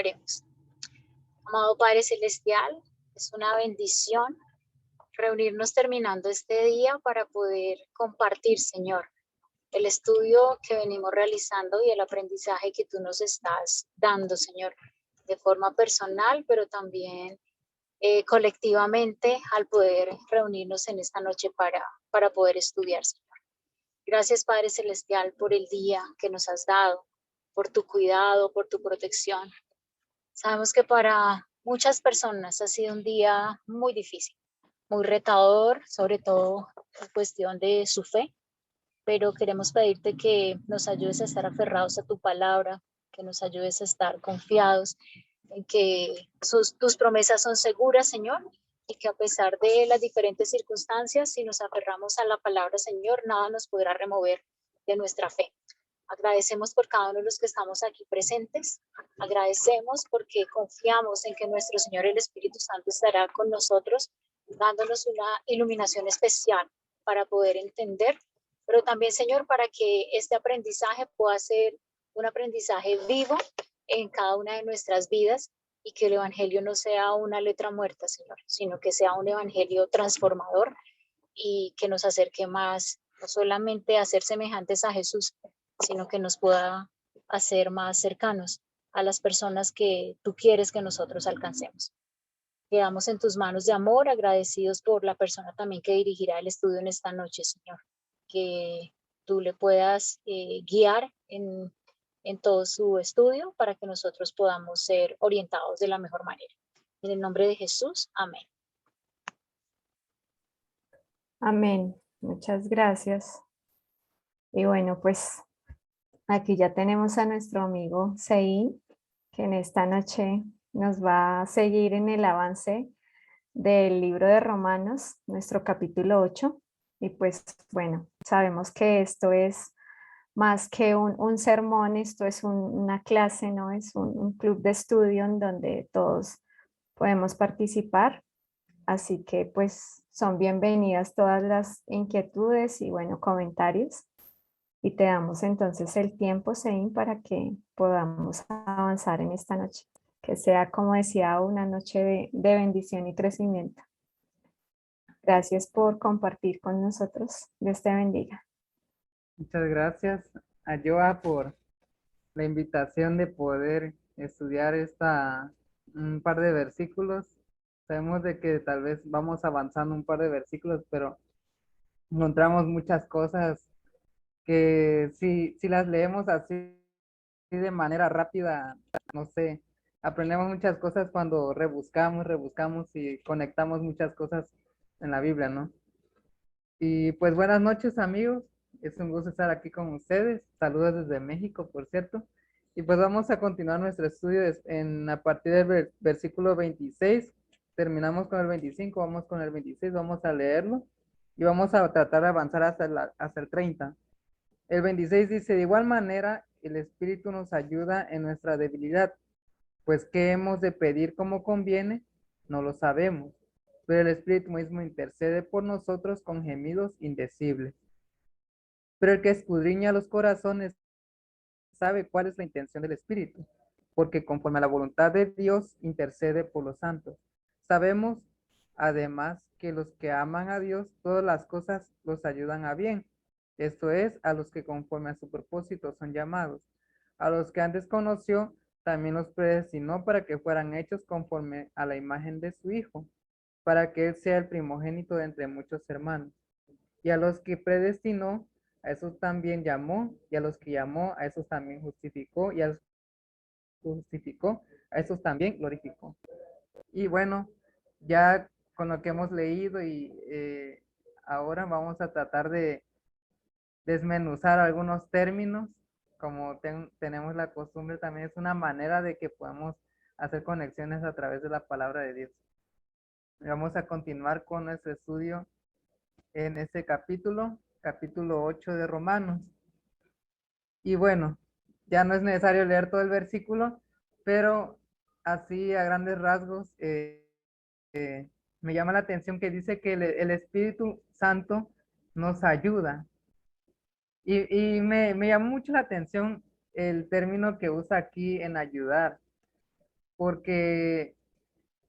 Oremos. Amado Padre Celestial, es una bendición reunirnos terminando este día para poder compartir, Señor, el estudio que venimos realizando y el aprendizaje que tú nos estás dando, Señor, de forma personal, pero también colectivamente al poder reunirnos en esta noche para poder estudiar, Señor. Gracias, Padre Celestial, por el día que nos has dado, por tu cuidado, por tu protección. Sabemos que para muchas personas ha sido un día muy difícil, muy retador, sobre todo en cuestión de su fe, pero queremos pedirte que nos ayudes a estar aferrados a tu palabra, que nos ayudes a estar confiados en que tus promesas son seguras, Señor, y que a pesar de las diferentes circunstancias, si nos aferramos a la palabra, Señor, nada nos podrá remover de nuestra fe. Agradecemos por cada uno de los que estamos aquí presentes. Agradecemos porque confiamos en que nuestro Señor el Espíritu Santo estará con nosotros, dándonos una iluminación especial para poder entender, pero también, Señor, para que este aprendizaje pueda ser un aprendizaje vivo en cada una de nuestras vidas y que el Evangelio no sea una letra muerta, Señor, sino que sea un Evangelio transformador y que nos acerque más, no solamente a ser semejantes a Jesús, sino que nos pueda hacer más cercanos a las personas que tú quieres que nosotros alcancemos. Quedamos en tus manos de amor, agradecidos por la persona también que dirigirá el estudio en esta noche, Señor. Que tú le puedas guiar en todo su estudio para que nosotros podamos ser orientados de la mejor manera. En el nombre de Jesús, amén. Amén. Muchas gracias. Y bueno, pues aquí ya tenemos a nuestro amigo Sein, que en esta noche nos va a seguir en el avance del libro de Romanos, nuestro capítulo 8. Y pues bueno, sabemos que esto es más que un sermón, esto es una clase, ¿no? Es un club de estudio en donde todos podemos participar. Así que pues son bienvenidas todas las inquietudes y bueno, comentarios. Y te damos entonces el tiempo, Sein, para que podamos avanzar en esta noche. Que sea, como decía, una noche de bendición y crecimiento. Gracias por compartir con nosotros. Dios te bendiga. Muchas gracias a Joa por la invitación de poder estudiar un par de versículos. Sabemos de que tal vez vamos avanzando un par de versículos, pero encontramos muchas cosas que si las leemos así de manera rápida, no sé, aprendemos muchas cosas cuando rebuscamos y conectamos muchas cosas en la Biblia, ¿no? Y pues buenas noches, amigos. Es un gusto estar aquí con ustedes. Saludos desde México, por cierto. Y pues vamos a continuar nuestro estudio a partir del versículo 26. Terminamos con el 25, vamos con el 26, vamos a leerlo y vamos a tratar de avanzar hasta el 30. El 26 dice: de igual manera, el Espíritu nos ayuda en nuestra debilidad, pues ¿qué hemos de pedir como conviene? No lo sabemos, pero el Espíritu mismo intercede por nosotros con gemidos indecibles. Pero el que escudriña los corazones sabe cuál es la intención del Espíritu, porque conforme a la voluntad de Dios intercede por los santos. Sabemos, además, que los que aman a Dios, todas las cosas los ayudan a bien. Esto es, a los que conforme a su propósito son llamados. A los que antes conoció, también los predestinó para que fueran hechos conforme a la imagen de su Hijo, para que Él sea el primogénito de entre muchos hermanos. Y a los que predestinó, a esos también llamó, y a los que llamó, a esos también justificó, y a los que justificó, a esos también glorificó. Y bueno, ya con lo que hemos leído y ahora vamos a tratar de desmenuzar algunos términos, como tenemos la costumbre, también es una manera de que podamos hacer conexiones a través de la palabra de Dios. Vamos a continuar con nuestro estudio en este capítulo 8 de Romanos. Y bueno, ya no es necesario leer todo el versículo, pero así a grandes rasgos me llama la atención que dice que el Espíritu Santo nos ayuda. Y me llamó mucho la atención el término que usa aquí en ayudar. porque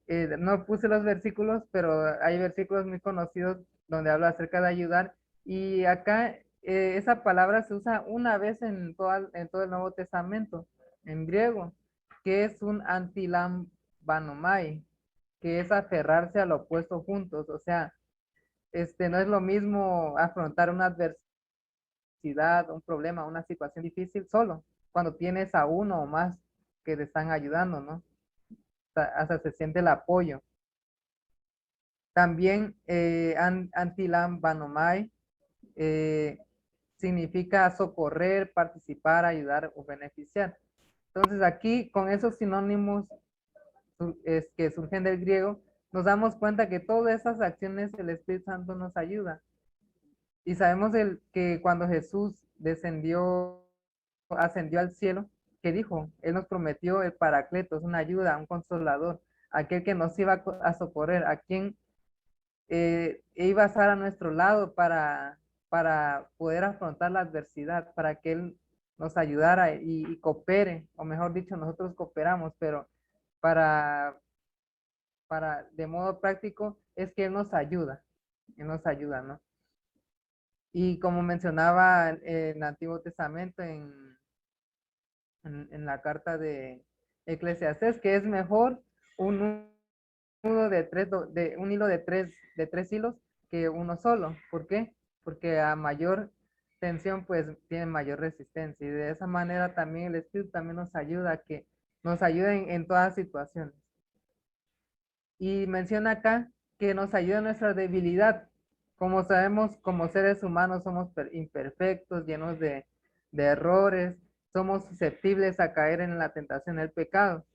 no puse los versículos, pero hay versículos muy conocidos donde habla acerca de ayudar. Y acá esa palabra se usa una vez en todo el Nuevo Testamento, en griego, que es un antilambanomai, que es aferrarse al opuesto juntos. O sea, no es lo mismo afrontar una adversidad, un problema, una situación difícil solo, cuando tienes a uno o más que te están ayudando, ¿no? Hasta se siente el apoyo. También Antilam Banomai significa socorrer, participar, ayudar o beneficiar. Entonces aquí con esos sinónimos que surgen del griego, nos damos cuenta que todas esas acciones el Espíritu Santo nos ayuda. Y sabemos que cuando Jesús ascendió al cielo, ¿qué dijo? Él nos prometió el Paracletos, una ayuda, un consolador, aquel que nos iba a socorrer, a quien iba a estar a nuestro lado para poder afrontar la adversidad, para que Él nos ayudara y coopere, o mejor dicho, nosotros cooperamos, pero para, de modo práctico, es que Él nos ayuda, ¿no? Y como mencionaba en el Antiguo Testamento, en la carta de Eclesiastés, que es mejor un nudo un hilo de tres hilos que uno solo. ¿Por qué? Porque a mayor tensión, pues tiene mayor resistencia. Y de esa manera también el Espíritu también nos ayuda, que nos ayuda en todas situaciones. Y menciona acá que nos ayuda en nuestra debilidad. Como sabemos, como seres humanos somos imperfectos, llenos de errores, somos susceptibles a caer en la tentación del pecado.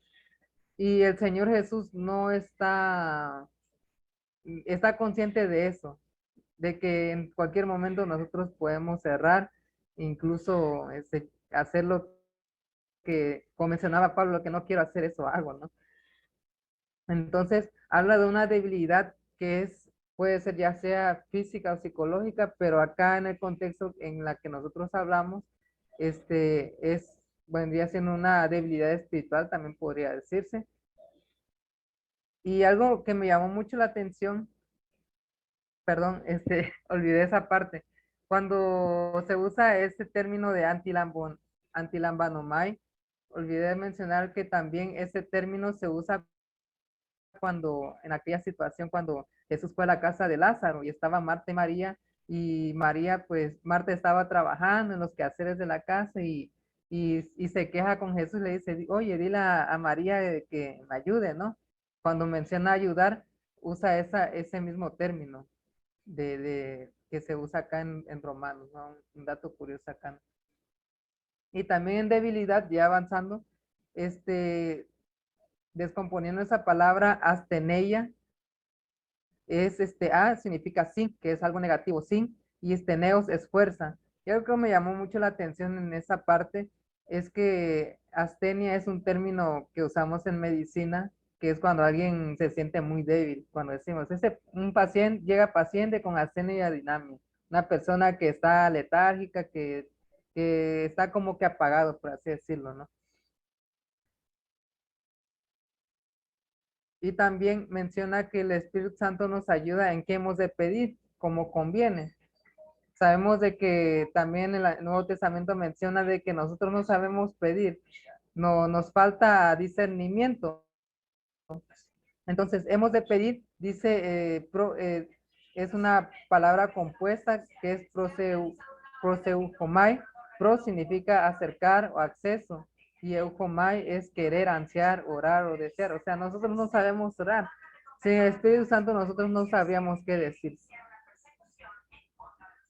Y el Señor Jesús no está consciente de eso, de que en cualquier momento nosotros podemos errar, incluso hacer lo que, como mencionaba Pablo, lo que no quiero hacer, eso hago, ¿no? Entonces, habla de una debilidad que puede ser ya sea física o psicológica, pero acá en el contexto en la que nosotros hablamos, vendría siendo una debilidad espiritual, también podría decirse. Y algo que me llamó mucho la atención, perdón, olvidé esa parte, cuando se usa este término de antilambanomai, olvidé mencionar que también ese término se usa en aquella situación, cuando Jesús fue a la casa de Lázaro y estaba Marta y María, pues Marta estaba trabajando en los quehaceres de la casa y se queja con Jesús, le dice, oye, dile a María que me ayude, ¿no? Cuando menciona ayudar, usa ese mismo término que se usa acá en Romanos, ¿no? Un dato curioso acá. Y también en debilidad, ya avanzando, descomponiendo esa palabra asteneia, es significa sin, que es algo negativo, sin, y neos es fuerza. Y algo que me llamó mucho la atención en esa parte es que astenia es un término que usamos en medicina, que es cuando alguien se siente muy débil, cuando decimos, llega paciente con astenia dinamia, una persona que está letárgica, que está como que apagado, por así decirlo, ¿no? Y también menciona que el Espíritu Santo nos ayuda en qué hemos de pedir, como conviene. Sabemos de que también el Nuevo Testamento menciona de que nosotros no sabemos pedir, no nos falta discernimiento. Entonces, hemos de pedir, dice, es una palabra compuesta que es proseujomai. Pro significa acercar o acceso, y eujomai es querer, ansiar, orar o desear. O sea, nosotros no sabemos orar. Sin el Espíritu Santo nosotros no sabíamos qué decir.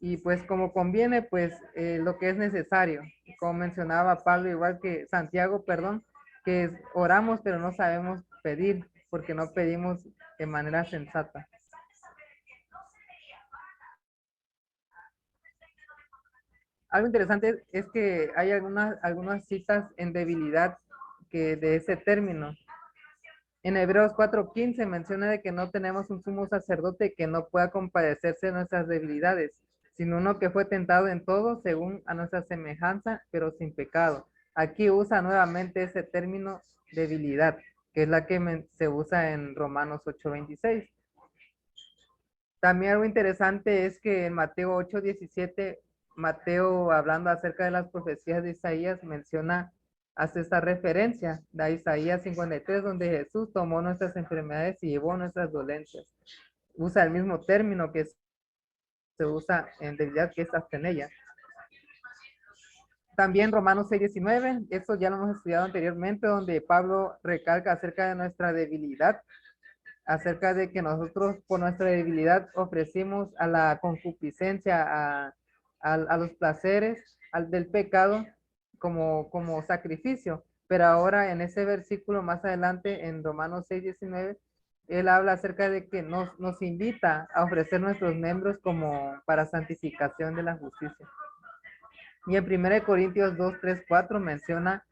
Y pues como conviene, pues lo que es necesario. Como mencionaba Pablo, igual que Santiago, perdón, que oramos pero no sabemos pedir porque no pedimos de manera sensata. Algo interesante es que hay algunas citas en debilidad de ese término. En Hebreos 4:15 menciona de que no tenemos un sumo sacerdote que no pueda compadecerse de nuestras debilidades, sino uno que fue tentado en todo según a nuestra semejanza, pero sin pecado. Aquí usa nuevamente ese término debilidad. que es la que se usa en Romanos 8:26. También algo interesante es que en Mateo 8:17, Mateo, hablando acerca de las profecías de Isaías, hace esta referencia de Isaías 53, donde Jesús tomó nuestras enfermedades y llevó nuestras dolencias. Usa el mismo término que se usa en debilidad, que es astenella. También Romanos 6:19, esto ya lo hemos estudiado anteriormente, donde Pablo recalca acerca de nuestra debilidad, acerca de que nosotros por nuestra debilidad ofrecimos a la concupiscencia, a los placeres, del pecado como sacrificio. Pero ahora en ese versículo más adelante, en Romanos 6:19, él habla acerca de que nos invita a ofrecer nuestros miembros como para santificación de la justicia. Y en 1 Corintios 2, 3, 4 menciona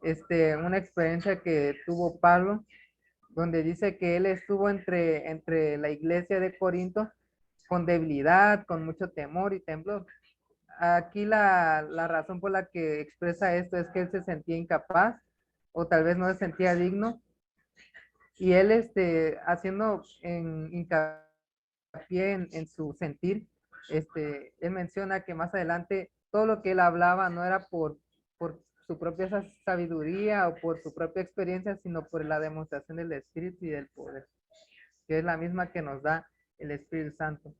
una experiencia que tuvo Pablo, donde dice que él estuvo entre la iglesia de Corinto con debilidad, con mucho temor y temblor. Aquí la razón por la que expresa esto es que él se sentía incapaz o tal vez no se sentía digno, y él haciendo hincapié en su sentir, él menciona que más adelante todo lo que él hablaba no era por su propia sabiduría o por su propia experiencia, sino por la demostración del Espíritu y del poder, que es la misma que nos da el Espíritu Santo.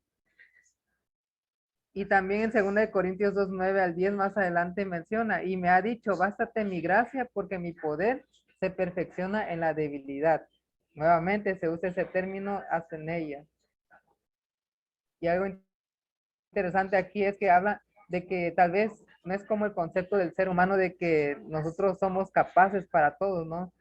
Y también en 2 Corintios 2, 9 al 10 más adelante menciona, y me ha dicho, bástate mi gracia porque mi poder se perfecciona en la debilidad. Nuevamente se usa ese término astenella. Y algo interesante aquí es que habla de que tal vez no es como el concepto del ser humano de que nosotros somos capaces para todo, ¿no?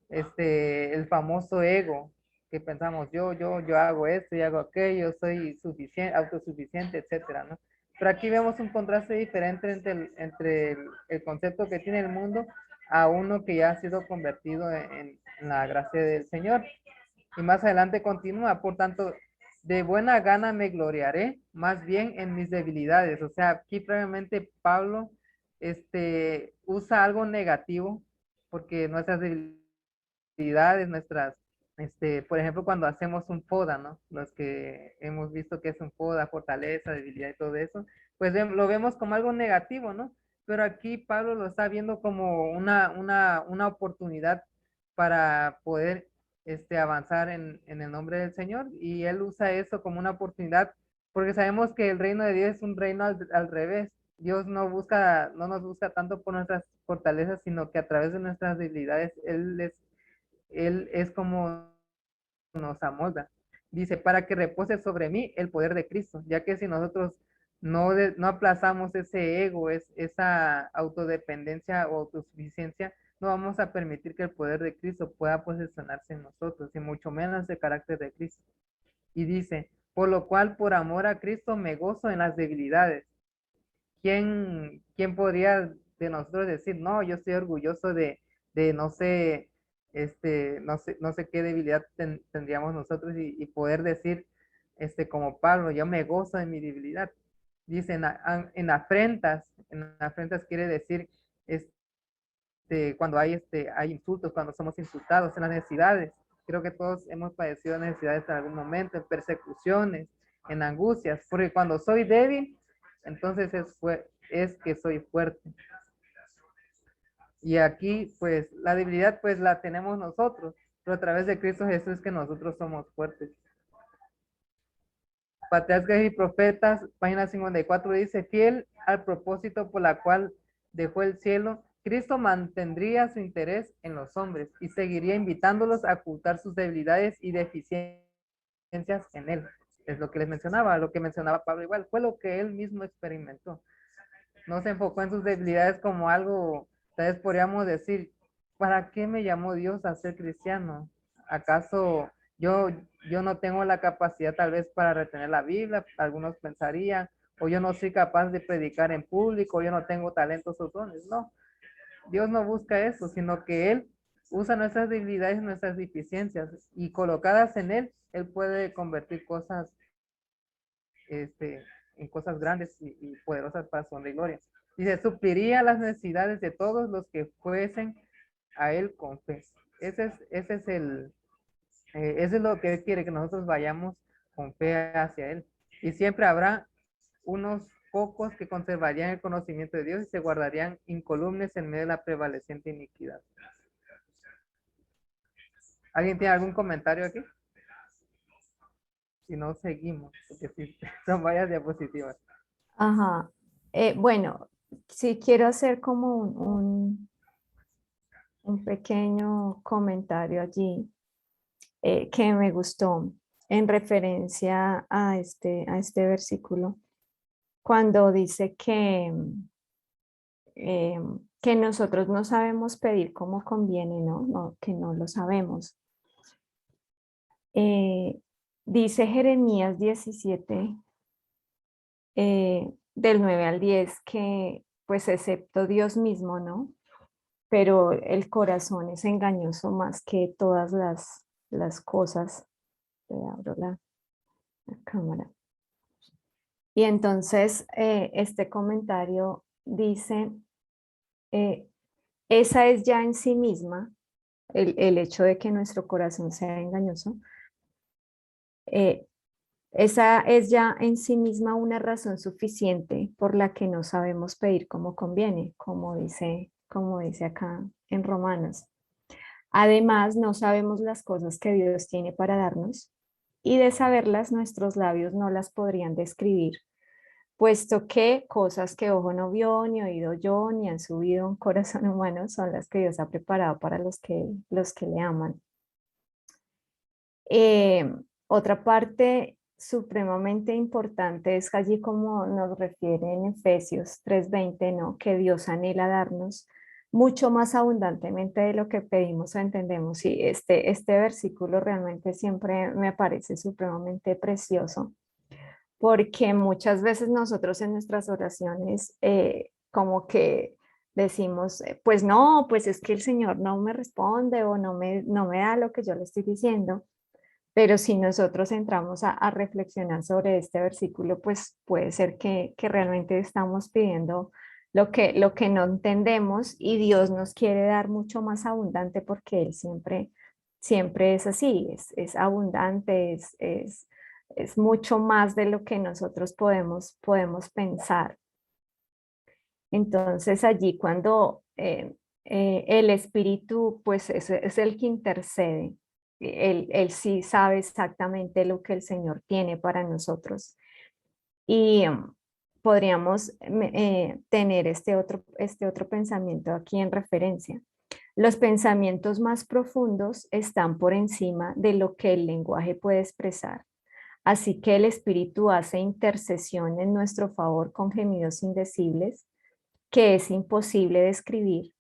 El famoso ego, que pensamos yo hago esto y hago aquello, soy suficiente, autosuficiente, etcétera, ¿no? Pero aquí vemos un contraste diferente entre el concepto que tiene el mundo a uno que ya ha sido convertido en la gracia del Señor. Y más adelante continúa, por tanto, de buena gana me gloriaré, más bien en mis debilidades. O sea, aquí previamente Pablo usa algo negativo, porque nuestras debilidades, por ejemplo, cuando hacemos un poda, ¿no? Los que hemos visto que es un poda, fortaleza, debilidad y todo eso, pues lo vemos como algo negativo, ¿no? Pero aquí Pablo lo está viendo como una oportunidad para poder avanzar en el nombre del Señor, y él usa eso como una oportunidad porque sabemos que el reino de Dios es un reino al revés. Dios no nos busca tanto por nuestras fortalezas, sino que a través de nuestras debilidades Él es como nos amolda. Dice, para que repose sobre mí el poder de Cristo, ya que si nosotros no aplazamos ese ego, esa autodependencia o autosuficiencia, no vamos a permitir que el poder de Cristo pueda posicionarse en nosotros, y mucho menos el carácter de Cristo. Y dice, por lo cual, por amor a Cristo, me gozo en las debilidades. ¿Quién podría de nosotros decir, no, yo estoy orgulloso de no sé, no sé qué debilidad tendríamos nosotros, y poder decir, como Pablo, yo me gozo en mi debilidad? Dice, en afrentas quiere decir, cuando hay insultos, cuando somos insultados, en las necesidades. Creo que todos hemos padecido necesidades en algún momento, en persecuciones, en angustias, porque cuando soy débil, entonces es que soy fuerte. Y aquí, pues, la debilidad, pues, la tenemos nosotros, pero a través de Cristo Jesús que nosotros somos fuertes. Patriarcas y Profetas, página 54, dice, fiel al propósito por la cual dejó el cielo, Cristo mantendría su interés en los hombres y seguiría invitándolos a ocultar sus debilidades y deficiencias en él. Es lo que les mencionaba, lo que mencionaba Pablo igual, fue lo que él mismo experimentó. No se enfocó en sus debilidades como algo, tal vez podríamos decir, ¿para qué me llamó Dios a ser cristiano? ¿Acaso yo no tengo la capacidad tal vez para retener la Biblia? Algunos pensarían, o yo no soy capaz de predicar en público, o yo no tengo talentos o dones. No, Dios no busca eso, sino que Él usa nuestras debilidades, nuestras deficiencias, y colocadas en Él puede convertir cosas en cosas grandes y poderosas para su honra y gloria. Dice, supliría las necesidades de todos los que fuesen a él con fe. eso es lo que Él quiere, que nosotros vayamos con fe hacia Él. Y siempre habrá unos pocos que conservarían el conocimiento de Dios y se guardarían incolumes en medio de la prevaleciente iniquidad. ¿Alguien tiene algún comentario aquí? Si no, seguimos, porque sí, son varias diapositivas. Ajá. Bueno, sí quiero hacer como un pequeño comentario allí que me gustó en referencia a este versículo, cuando dice que nosotros no sabemos pedir como conviene, ¿no? Que no lo sabemos. Dice Jeremías 17, del 9 al 10, que pues excepto Dios mismo, ¿no? Pero el corazón es engañoso más que todas las cosas. Le abro la cámara. Y entonces este comentario dice, esa es ya en sí misma, el hecho de que nuestro corazón sea engañoso, eh, esa es ya en sí misma una razón suficiente por la que no sabemos pedir como conviene, como dice acá en Romanos. Además, no sabemos las cosas que Dios tiene para darnos y de saberlas nuestros labios no las podrían describir, puesto que cosas que ojo no vio, ni oído yo, ni han subido a un corazón humano son las que Dios ha preparado para los que le aman. Otra parte supremamente importante es allí como nos refiere en Efesios 3:20, ¿no? Que Dios anhela darnos mucho más abundantemente de lo que pedimos o entendemos. Y este versículo realmente siempre me parece supremamente precioso, porque muchas veces nosotros en nuestras oraciones como que decimos, pues no, pues es que el Señor no me responde o no me da lo que yo le estoy diciendo. Pero si nosotros entramos a reflexionar sobre este versículo, pues puede ser que realmente estamos pidiendo lo que no entendemos y Dios nos quiere dar mucho más abundante porque Él siempre es así, es abundante, es mucho más de lo que nosotros podemos pensar. Entonces allí cuando el Espíritu pues es el que intercede, él sí sabe exactamente lo que el Señor tiene para nosotros. Y podríamos tener este otro pensamiento aquí en referencia. Los pensamientos más profundos están por encima de lo que el lenguaje puede expresar. Así que el Espíritu hace intercesión en nuestro favor con gemidos indecibles que es imposible describir,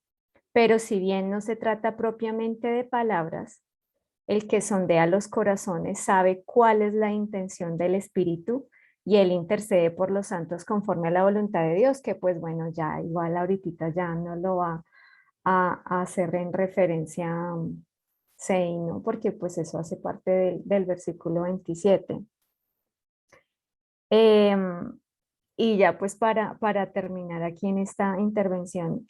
pero si bien no se trata propiamente de palabras, el que sondea los corazones sabe cuál es la intención del Espíritu y él intercede por los santos conforme a la voluntad de Dios, que pues bueno, ya igual ahorita ya no lo va a hacer en referencia Sei, ¿no? Porque pues eso hace parte del versículo 27. Y ya pues para terminar aquí en esta intervención,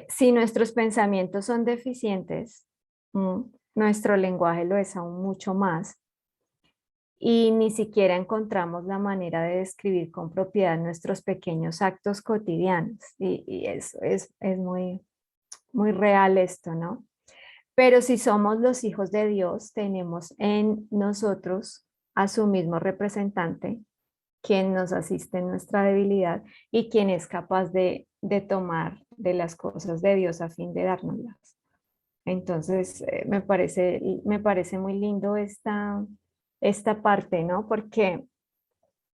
si nuestros pensamientos son deficientes, nuestro lenguaje lo es aún mucho más y ni siquiera encontramos la manera de describir con propiedad nuestros pequeños actos cotidianos. Y eso es muy real esto, ¿no? Pero si somos los hijos de Dios, tenemos en nosotros a su mismo representante, quien nos asiste en nuestra debilidad y quien es capaz de tomar de las cosas de Dios a fin de dárnoslas. Entonces, me parece muy lindo esta parte, ¿no? Porque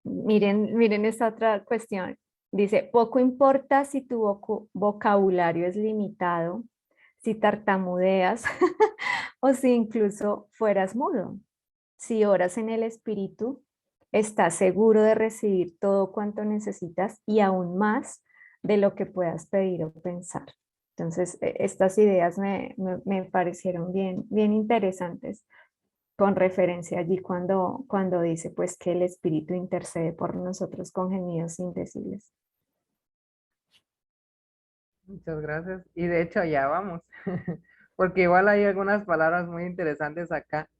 miren esta otra cuestión. Dice, poco importa si tu vocabulario es limitado, si tartamudeas o si incluso fueras mudo. Si oras en el Espíritu, estás seguro de recibir todo cuanto necesitas y aún más de lo que puedas pedir o pensar. Entonces, estas ideas me parecieron bien interesantes con referencia allí cuando dice pues que el Espíritu intercede por nosotros con gemidos indecibles. Muchas gracias. Y de hecho ya vamos, porque igual hay algunas palabras muy interesantes acá,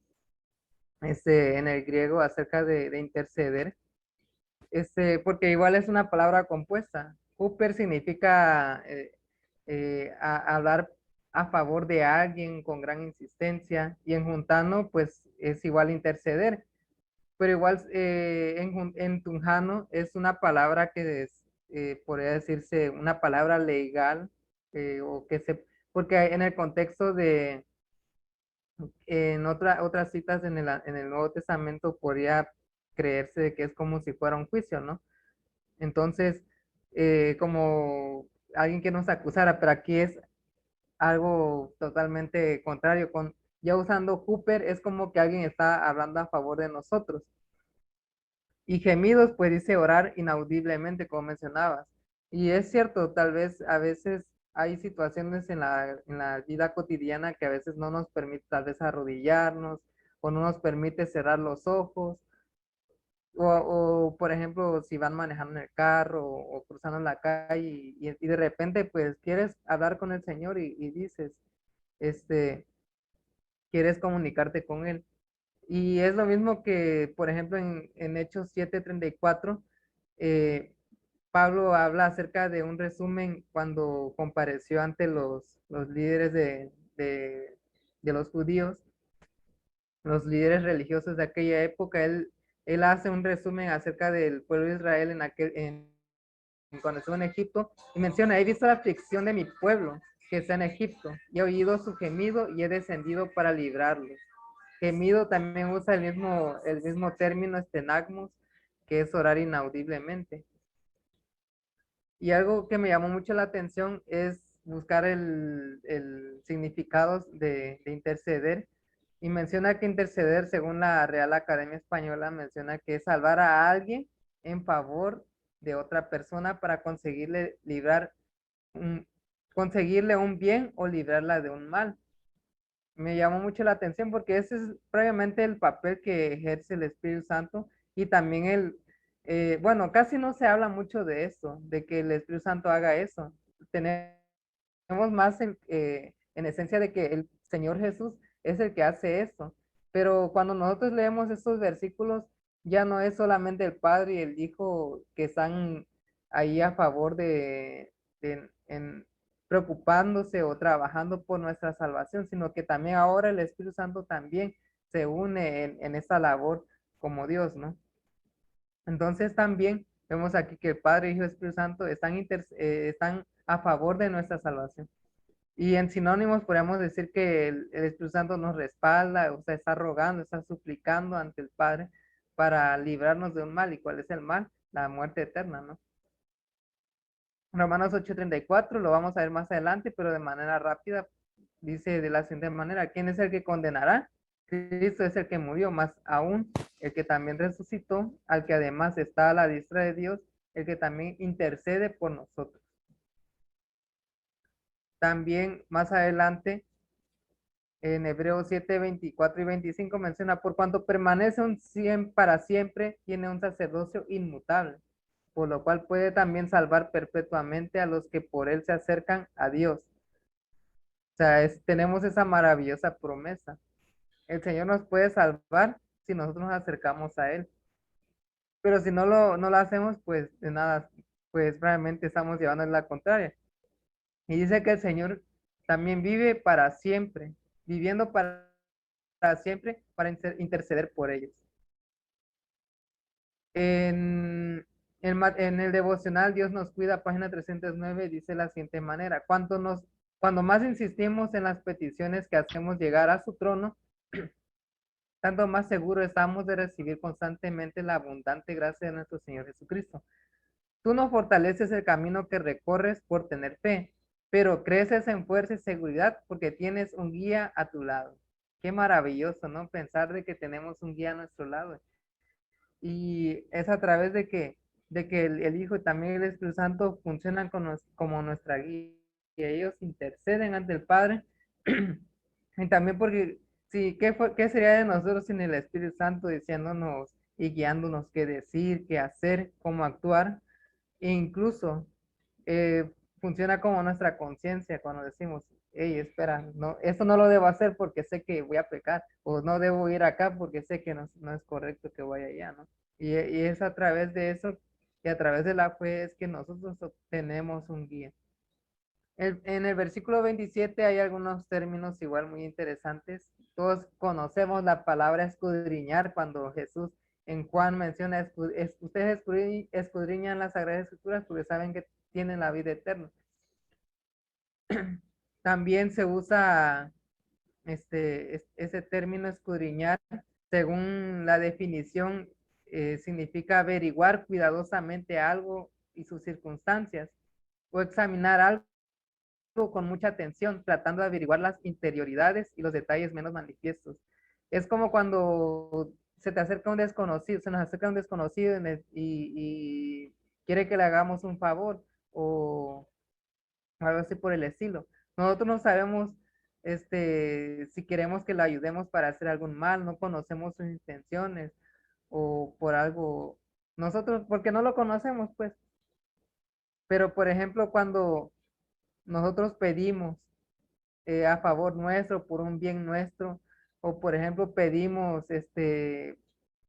en el griego acerca de interceder, porque igual es una palabra compuesta. Huper significa hablar a favor de alguien con gran insistencia, y en juntano pues es igual interceder, pero igual en tunjano es una palabra que es, podría decirse, una palabra legal, o que se, porque en el contexto de, en otras citas en el Nuevo Testamento podría creerse que es como si fuera un juicio, ¿no? Entonces, como alguien que nos acusara, pero aquí es algo totalmente contrario. Ya usando Hooper es como que alguien está hablando a favor de nosotros. Y gemidos, pues dice orar inaudiblemente, como mencionabas. Y es cierto, tal vez a veces hay situaciones en la vida cotidiana que a veces no nos permite tal vez arrodillarnos, o no nos permite cerrar los ojos, por ejemplo, si van manejando en el carro o cruzando la calle y de repente pues quieres hablar con el Señor y dices, este, quieres comunicarte con Él. Y es lo mismo que, por ejemplo, en Hechos 7:34, eh, Pablo habla acerca de un resumen cuando compareció ante los líderes de los judíos, los líderes religiosos de aquella época. Él hace un resumen acerca del pueblo de Israel cuando estuvo en Egipto, y menciona: he visto la aflicción de mi pueblo que está en Egipto, y he oído su gemido y he descendido para librarlos. Gemido también usa el mismo término estenagmos, que es orar inaudiblemente. Y algo que me llamó mucho la atención es buscar el significado de interceder, y menciona que interceder, según la Real Academia Española, menciona que es salvar a alguien en favor de otra persona para un, conseguirle un bien o librarla de un mal. Me llamó mucho la atención porque ese es previamente el papel que ejerce el Espíritu Santo, y también bueno, casi no se habla mucho de eso, de que el Espíritu Santo haga eso. Tenemos más en esencia de que el Señor Jesús es el que hace eso, pero cuando nosotros leemos estos versículos, ya no es solamente el Padre y el Hijo que están ahí a favor en preocupándose o trabajando por nuestra salvación, sino que también ahora el Espíritu Santo también se une en esta labor como Dios, ¿no? Entonces también vemos aquí que el Padre, Hijo y Espíritu Santo están a favor de nuestra salvación. Y en sinónimos podríamos decir que el Espíritu Santo nos respalda, o sea, está rogando, está suplicando ante el Padre para librarnos de un mal. ¿Y cuál es el mal? La muerte eterna, ¿no? Romanos 8:34, lo vamos a ver más adelante, pero de manera rápida, dice de la siguiente manera: ¿quién es el que condenará? Cristo es el que murió, más aún el que también resucitó, al que además está a la diestra de Dios, el que también intercede por nosotros. También más adelante, en Hebreos 7:24 y 25 menciona: por cuanto permanece para siempre, tiene un sacerdocio inmutable, por lo cual puede también salvar perpetuamente a los que por él se acercan a Dios. O sea, tenemos esa maravillosa promesa. El Señor nos puede salvar si nosotros nos acercamos a Él. Pero si no lo hacemos, pues de nada, pues realmente estamos llevando en la contraria. Y dice que el Señor también vive para siempre, viviendo para siempre, para interceder por ellos. En el devocional Dios nos cuida, página 309, dice la siguiente manera: cuando más insistimos en las peticiones que hacemos llegar a su trono, tanto más seguro estamos de recibir constantemente la abundante gracia de nuestro Señor Jesucristo. Tú no fortaleces el camino que recorres por tener fe, pero creces en fuerza y seguridad porque tienes un guía a tu lado. Qué maravilloso, ¿no? Pensar de que tenemos un guía a nuestro lado. Y es a través de que el Hijo y también el Espíritu Santo funcionan como nuestra guía, y ellos interceden ante el Padre. Y también porque, sí, ¿qué sería de nosotros sin el Espíritu Santo diciéndonos y guiándonos qué decir, qué hacer, cómo actuar? E incluso funciona como nuestra conciencia cuando decimos: hey, espera, no, esto no lo debo hacer porque sé que voy a pecar, o no debo ir acá porque sé que no es correcto que vaya allá, ¿no? Y es a través de eso y a través de la fe es que nosotros obtenemos un guía. En el versículo 27 hay algunos términos igual muy interesantes. Todos conocemos la palabra escudriñar cuando Jesús en Juan menciona, ustedes escudriñan las Sagradas Escrituras porque saben que tienen la vida eterna. También se usa ese término escudriñar, según la definición, significa averiguar cuidadosamente algo y sus circunstancias o examinar algo con mucha atención, tratando de averiguar las interioridades y los detalles menos manifiestos. Es como cuando se te acerca un desconocido, se nos acerca un desconocido y quiere que le hagamos un favor o algo así por el estilo. Nosotros no sabemos si queremos que le ayudemos para hacer algún mal, no conocemos sus intenciones o por algo, nosotros, porque no lo conocemos, pues. Pero, por ejemplo, cuando nosotros pedimos a favor nuestro, por un bien nuestro, o por ejemplo pedimos,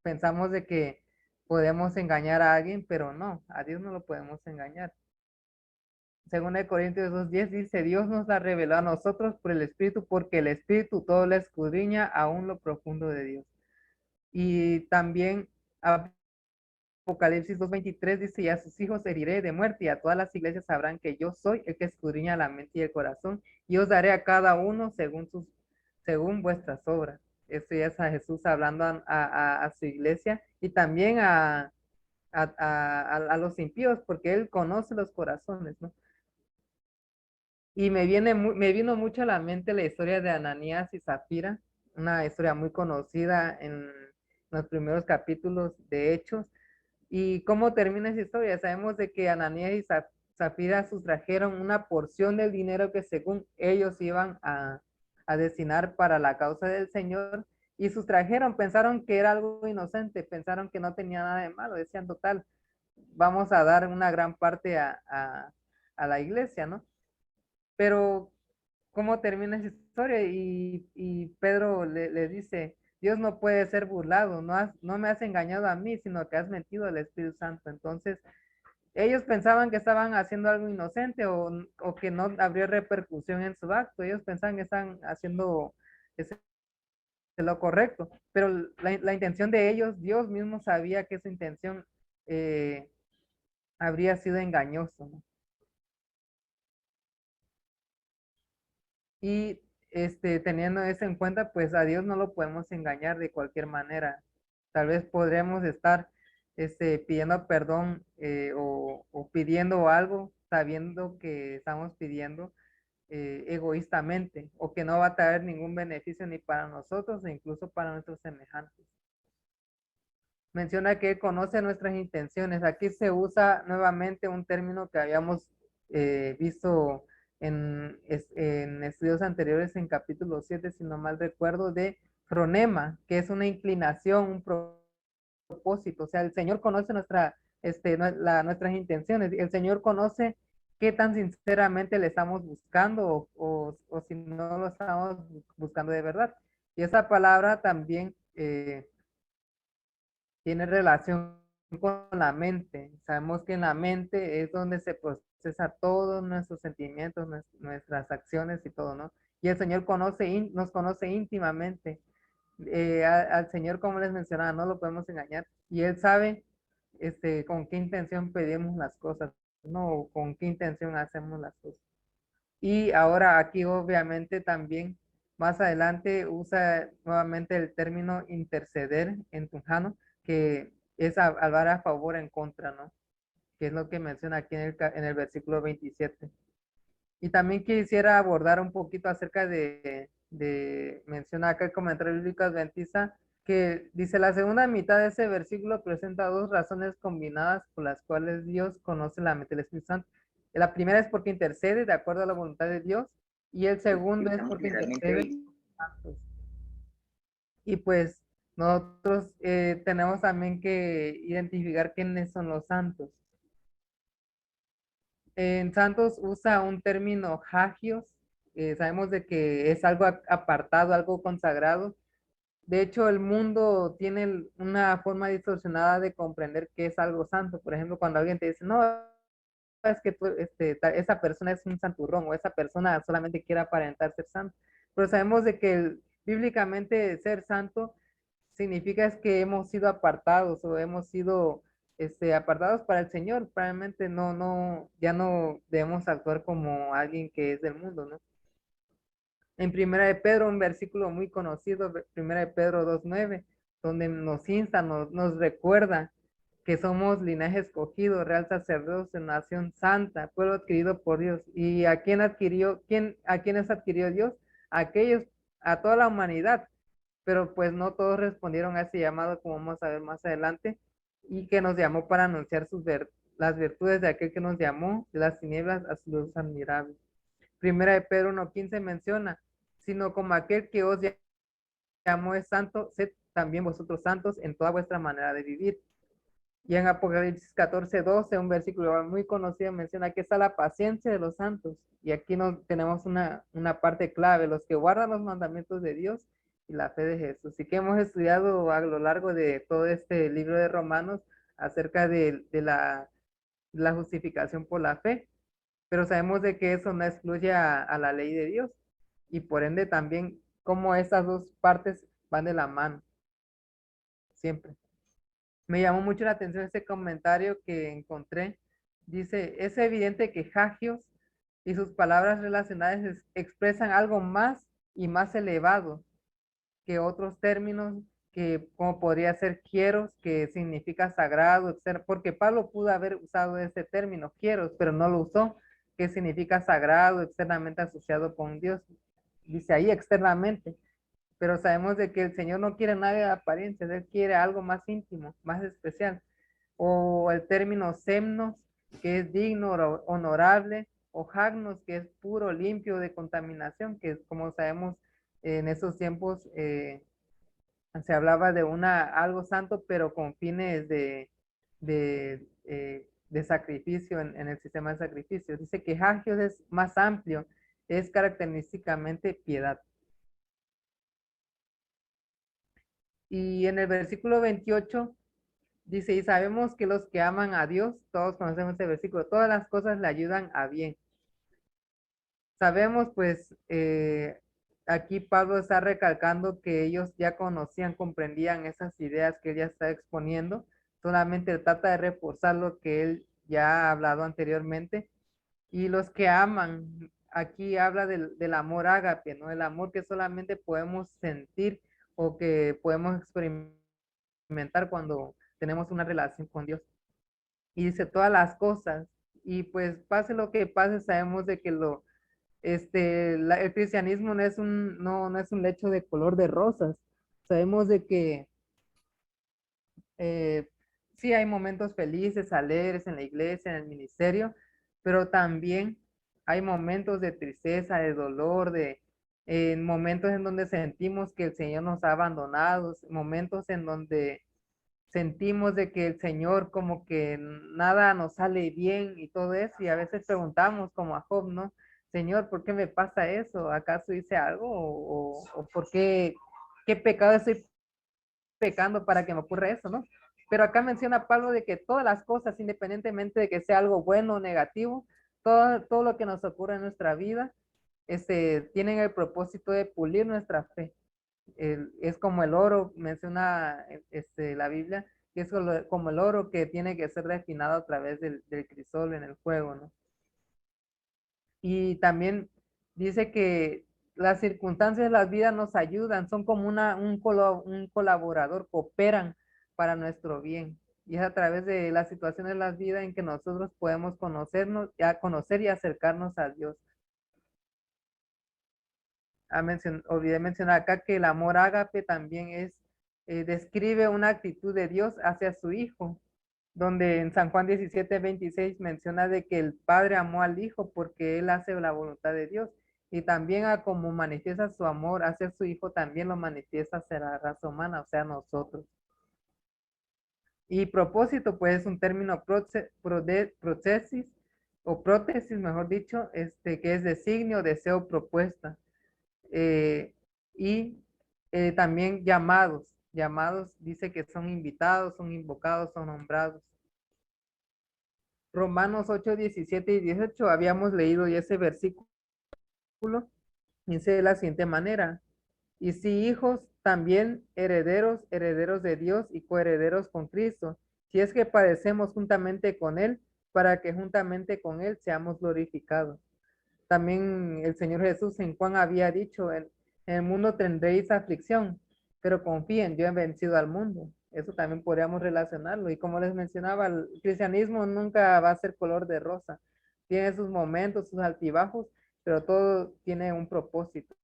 pensamos de que podemos engañar a alguien, pero no, a Dios no lo podemos engañar. Según de Corintios 2:10 dice, Dios nos la reveló a nosotros por el Espíritu, porque el Espíritu todo lo escudriña aún lo profundo de Dios. Y también Apocalipsis 2:23 dice, y a sus hijos heriré de muerte, y a todas las iglesias sabrán que yo soy el que escudriña la mente y el corazón, y os daré a cada uno según vuestras obras. Esto ya es a Jesús hablando a su iglesia y también a los impíos, porque Él conoce los corazones, ¿no? Y me vino mucho a la mente la historia de Ananías y Zafira, una historia muy conocida en los primeros capítulos de Hechos. ¿Y cómo termina esa historia? Sabemos de que Ananías y Zafira sustrajeron una porción del dinero que según ellos iban a destinar para la causa del Señor y sustrajeron, pensaron que era algo inocente, pensaron que no tenía nada de malo, decían total, vamos a dar una gran parte a la iglesia, ¿no? Pero ¿cómo termina esa historia? Y Pedro le dice, Dios no puede ser burlado, no me has engañado a mí, sino que has mentido al Espíritu Santo. Entonces, ellos pensaban que estaban haciendo algo inocente o que no habría repercusión en su acto. Ellos pensaban que estaban haciendo ese- lo correcto, pero la intención de ellos, Dios mismo sabía que esa intención eh, habría sido engañoso, ¿no? Y teniendo eso en cuenta, pues a Dios no lo podemos engañar de cualquier manera. Tal vez podremos estar pidiendo perdón o pidiendo algo sabiendo que estamos pidiendo egoístamente o que no va a traer ningún beneficio ni para nosotros e incluso para nuestros semejantes. Menciona que conoce nuestras intenciones. Aquí se usa nuevamente un término que habíamos visto en estudios anteriores en capítulo 7, si no mal recuerdo, de fronema, que es una inclinación, un propósito. O sea, el Señor conoce nuestras intenciones. El Señor conoce qué tan sinceramente le estamos buscando o si no lo estamos buscando de verdad. Y esa palabra también tiene relación con la mente. Sabemos que en la mente es donde se procesa todos nuestros sentimientos, nuestras acciones y todo, ¿no? Y el Señor nos conoce íntimamente. Al Señor, como les mencionaba, no lo podemos engañar. Y Él sabe con qué intención pedimos las cosas, no con qué intención hacemos las cosas. Y ahora aquí obviamente también más adelante usa nuevamente el término interceder en tunjano, que es hablar a favor o en contra, ¿no? Que es lo que menciona aquí en el versículo 27. Y también quisiera abordar un poquito acerca menciona acá el comentario bíblico adventista, que dice, la segunda mitad de ese versículo presenta dos razones combinadas por las cuales Dios conoce la mente del Espíritu Santo. La primera es porque intercede de acuerdo a la voluntad de Dios, y el segundo es porque intercede por los santos. Y pues nosotros tenemos también que identificar quiénes son los santos. En santos usa un término hagios, sabemos de que es algo apartado, algo consagrado. De hecho, el mundo tiene una forma distorsionada de comprender qué es algo santo. Por ejemplo, cuando alguien te dice, no, es que esa persona es un santurrón o esa persona solamente quiere aparentar ser santo. Pero sabemos de que bíblicamente ser santo significa es que hemos sido apartados o hemos sido apartados para el Señor. Probablemente ya no debemos actuar como alguien que es del mundo, ¿no? En Primera de Pedro, un versículo muy conocido, Primera de Pedro 2:9, donde nos insta, nos recuerda que somos linaje escogido, real sacerdocio, nación santa, pueblo adquirido por Dios. ¿Y a quién a quiénes adquirió Dios? A aquellos, a toda la humanidad, pero pues no todos respondieron a ese llamado, como vamos a ver más adelante, y que nos llamó para anunciar las virtudes de aquel que nos llamó de las tinieblas a su luz admirable. Primera de Pedro 1:15 menciona, sino como aquel que os llamó es santo, sed también vosotros santos en toda vuestra manera de vivir. Y en Apocalipsis 14:12, un versículo muy conocido, menciona que está la paciencia de los santos. Y aquí tenemos una parte clave, los que guardan los mandamientos de Dios y la fe de Jesús. Y que hemos estudiado a lo largo de todo este libro de Romanos acerca de la justificación por la fe, pero sabemos de que eso no excluye a la ley de Dios y por ende también cómo estas dos partes van de la mano, siempre. Me llamó mucho la atención este comentario que encontré. Dice, es evidente que Hagios y sus palabras relacionadas expresan algo más y más elevado que otros términos que como podría ser quieros, que significa sagrado, etc. Porque Pablo pudo haber usado ese término, quieros, pero no lo usó, que significa sagrado, externamente asociado con Dios. Dice ahí externamente, pero sabemos de que el Señor no quiere nada de apariencias, Él quiere algo más íntimo, más especial. O el término semnos, que es digno, honorable, o hagnos, que es puro, limpio de contaminación, que como sabemos en esos tiempos se hablaba de algo santo, pero con fines de sacrificio en el sistema de sacrificios. Dice que hagios es más amplio, es característicamente piedad. Y en el versículo 28 dice, y sabemos que los que aman a Dios, todos conocemos este versículo, todas las cosas le ayudan a bien. Sabemos pues, aquí Pablo está recalcando que ellos ya conocían, comprendían esas ideas que él ya está exponiendo, solamente trata de reforzar lo que él ya ha hablado anteriormente. Y los que aman, aquí habla del amor ágape, ¿no? El amor que solamente podemos sentir o que podemos experimentar cuando tenemos una relación con Dios. Y dice todas las cosas. Y pues pase lo que pase, sabemos de que el cristianismo no es un lecho de color de rosas. Sabemos de que eh, sí hay momentos felices, alegres en la iglesia, en el ministerio, pero también hay momentos de tristeza, de dolor, momentos en donde sentimos que el Señor nos ha abandonado, momentos en donde sentimos de que el Señor como que nada nos sale bien y todo eso, y a veces preguntamos como a Job, ¿no? Señor, ¿por qué me pasa eso? ¿Acaso hice algo? ¿O por qué pecado estoy pecando para que me ocurra eso, ¿no? Pero acá menciona Pablo de que todas las cosas, independientemente de que sea algo bueno o negativo, todo lo que nos ocurre en nuestra vida, tienen el propósito de pulir nuestra fe. Es como el oro, menciona la Biblia, que es como el oro que tiene que ser refinado a través del crisol en el fuego, ¿no? Y también dice que las circunstancias de la vida nos ayudan, son como un colaborador, cooperan para nuestro bien. Y es a través de las situaciones de la vida en que nosotros podemos conocer y acercarnos a Dios. Olvidé mencionar acá que el amor ágape también describe una actitud de Dios hacia su Hijo, donde en San Juan 17:26 menciona de que el Padre amó al Hijo porque Él hace la voluntad de Dios, y también a como manifiesta su amor hacia su Hijo, también lo manifiesta hacia la raza humana, o sea, nosotros. Y propósito, pues es un término procesis, o prótesis, mejor dicho, que es designio, deseo, propuesta. Y también llamados. Llamados dice que son invitados, son invocados, son nombrados. Romanos 8, 17 y 18, habíamos leído ya ese versículo, dice de la siguiente manera: y si hijos, también herederos, herederos de Dios y coherederos con Cristo, si es que padecemos juntamente con Él, para que juntamente con Él seamos glorificados. También el Señor Jesús en Juan había dicho: en el mundo tendréis aflicción, pero confíen, yo he vencido al mundo. Eso también podríamos relacionarlo. Y como les mencionaba, el cristianismo nunca va a ser color de rosa. Tiene sus momentos, sus altibajos, pero todo tiene un propósito.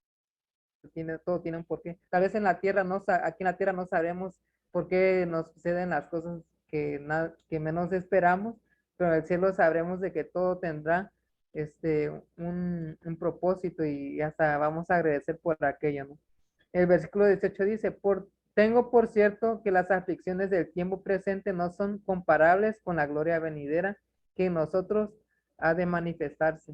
Todo tiene un porqué. Tal vez en la tierra aquí en la tierra no sabemos por qué nos suceden las cosas que menos esperamos, pero en el cielo sabremos de que todo tendrá un propósito y hasta vamos a agradecer por aquello, ¿no? El versículo 18 dice: tengo por cierto que las aflicciones del tiempo presente no son comparables con la gloria venidera que en nosotros ha de manifestarse.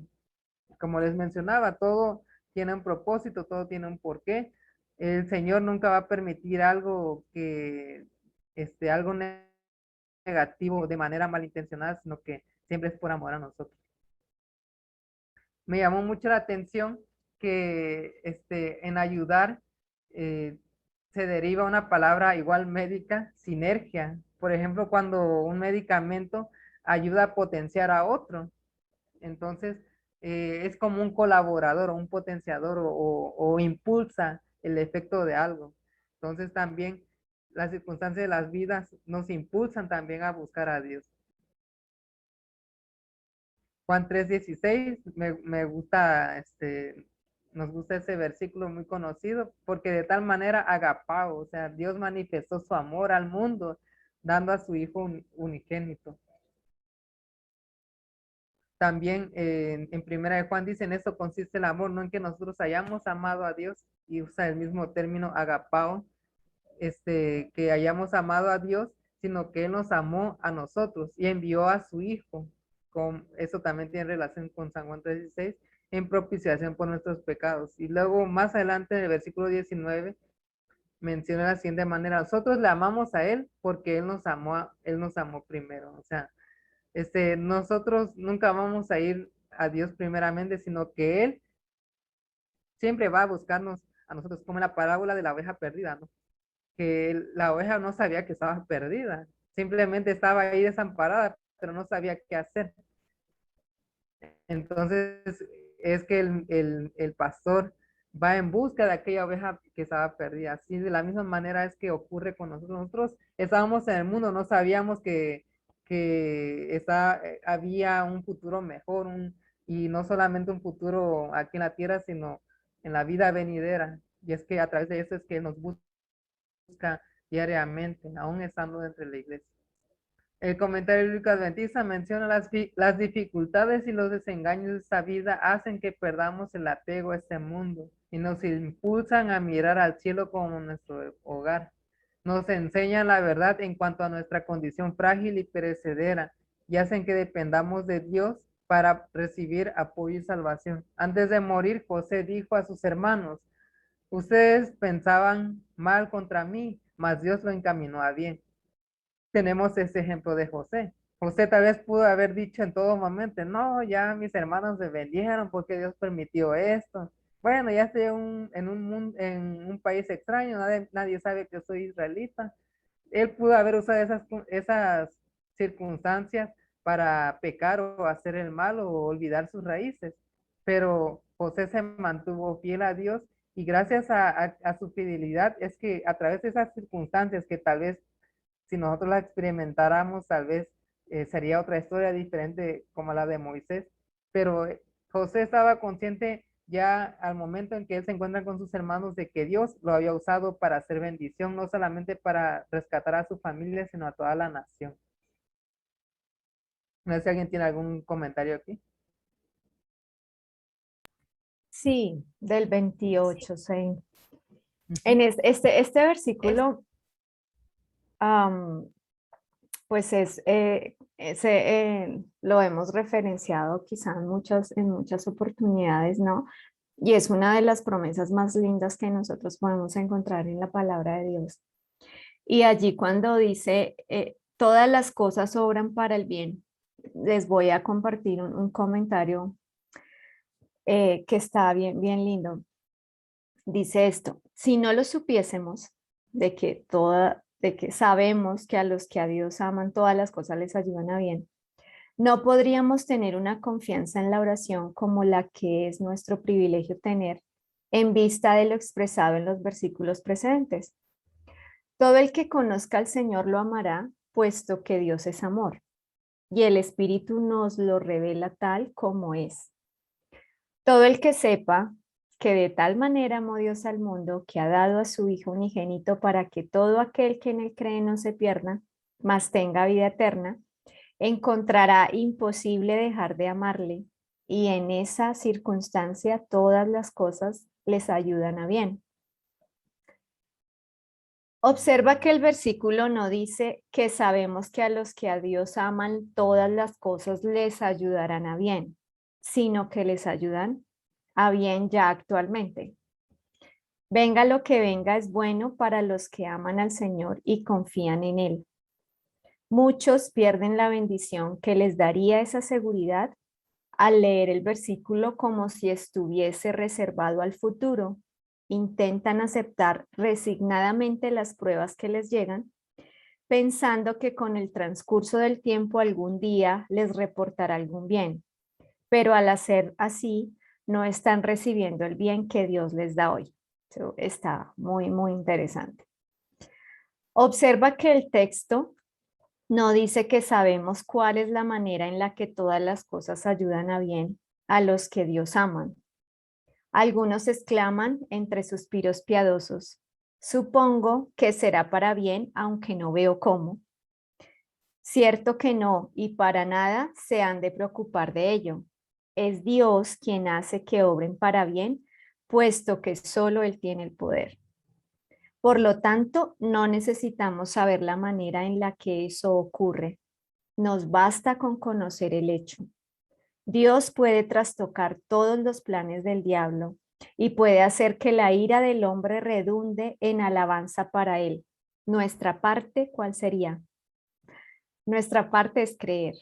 Como les mencionaba, todo tiene un propósito, todo tiene un porqué. El Señor nunca va a permitir algo negativo de manera malintencionada, sino que siempre es por amor a nosotros. Me llamó mucho la atención que en ayudar se deriva una palabra igual médica, sinergia. Por ejemplo, cuando un medicamento ayuda a potenciar a otro. Entonces, es como un colaborador o un potenciador o impulsa el efecto de algo. Entonces, también las circunstancias de las vidas nos impulsan también a buscar a Dios. Juan 3:16, me gusta, nos gusta ese versículo muy conocido, porque de tal manera agapao, o sea, Dios manifestó su amor al mundo, dando a su Hijo unigénito. También en Primera de Juan dice: en esto consiste el amor, no en que nosotros hayamos amado a Dios, y usa el mismo término agapao, que hayamos amado a Dios, sino que Él nos amó a nosotros y envió a su Hijo. Eso también tiene relación con San Juan 3:16, en propiciación por nuestros pecados. Y luego más adelante en el versículo 19 menciona de la siguiente manera: nosotros le amamos a Él porque Él nos amó primero. O sea, nosotros nunca vamos a ir a Dios primeramente, sino que Él siempre va a buscarnos a nosotros, como en la parábola de la oveja perdida, ¿no? Que la oveja no sabía que estaba perdida, simplemente estaba ahí desamparada, pero no sabía qué hacer. Entonces es que el pastor va en busca de aquella oveja que estaba perdida. Así de la misma manera es que ocurre con nosotros. Nosotros estábamos en el mundo, no sabíamos que había un futuro mejor, y no solamente un futuro aquí en la tierra, sino en la vida venidera. Y es que a través de eso es que nos busca diariamente, aún estando dentro de la iglesia. El comentario bíblico adventista menciona las dificultades y los desengaños de esta vida hacen que perdamos el apego a este mundo y nos impulsan a mirar al cielo como nuestro hogar. Nos enseñan la verdad en cuanto a nuestra condición frágil y perecedera y hacen que dependamos de Dios para recibir apoyo y salvación. Antes de morir, José dijo a sus hermanos: ustedes pensaban mal contra mí, mas Dios lo encaminó a bien. Tenemos ese ejemplo de José. José tal vez pudo haber dicho en todo momento: no, ya mis hermanos se vendieron porque Dios permitió esto. Bueno, ya estoy en un país extraño, nadie sabe que soy israelita. Él pudo haber usado esas circunstancias para pecar o hacer el mal o olvidar sus raíces. Pero José se mantuvo fiel a Dios y gracias a su fidelidad es que a través de esas circunstancias que tal vez si nosotros la experimentáramos, tal vez sería otra historia diferente como la de Moisés, pero José estaba consciente ya al momento en que él se encuentra con sus hermanos de que Dios lo había usado para hacer bendición, no solamente para rescatar a su familia, sino a toda la nación. No sé si alguien tiene algún comentario aquí. Sí, del 28, sí. En este versículo, pues lo hemos referenciado quizá en muchas oportunidades, ¿no? Y es una de las promesas más lindas que nosotros podemos encontrar en la palabra de Dios. Y allí cuando dice, todas las cosas obran para el bien, les voy a compartir un comentario que está bien, bien lindo. Dice esto: si no lo supiésemos, de que sabemos que a los que a Dios aman, todas las cosas les ayudan a bien, no podríamos tener una confianza en la oración como la que es nuestro privilegio tener en vista de lo expresado en los versículos precedentes. Todo el que conozca al Señor lo amará, puesto que Dios es amor, y el Espíritu nos lo revela tal como es. Todo el que sepa que de tal manera amó Dios al mundo, que ha dado a su Hijo unigénito para que todo aquel que en él cree no se pierda, mas tenga vida eterna, encontrará imposible dejar de amarle, y en esa circunstancia todas las cosas les ayudan a bien. Observa que el versículo no dice que sabemos que a los que a Dios aman todas las cosas les ayudarán a bien, sino que les ayudan a bien ya actualmente. Venga lo que venga es bueno para los que aman al Señor y confían en Él. Muchos pierden la bendición que les daría esa seguridad al leer el versículo como si estuviese reservado al futuro. Intentan aceptar resignadamente las pruebas que les llegan, pensando que con el transcurso del tiempo algún día les reportará algún bien, pero al hacer así no están recibiendo el bien que Dios les da hoy. Está muy, muy interesante. Observa que el texto no dice que sabemos cuál es la manera en la que todas las cosas ayudan a bien a los que Dios aman. Algunos exclaman entre suspiros piadosos: supongo que será para bien, aunque no veo cómo. Cierto que no, y para nada se han de preocupar de ello. Es Dios quien hace que obren para bien, puesto que solo Él tiene el poder. Por lo tanto, no necesitamos saber la manera en la que eso ocurre. Nos basta con conocer el hecho. Dios puede trastocar todos los planes del diablo y puede hacer que la ira del hombre redunde en alabanza para él. Nuestra parte, ¿cuál sería? Nuestra parte es creer.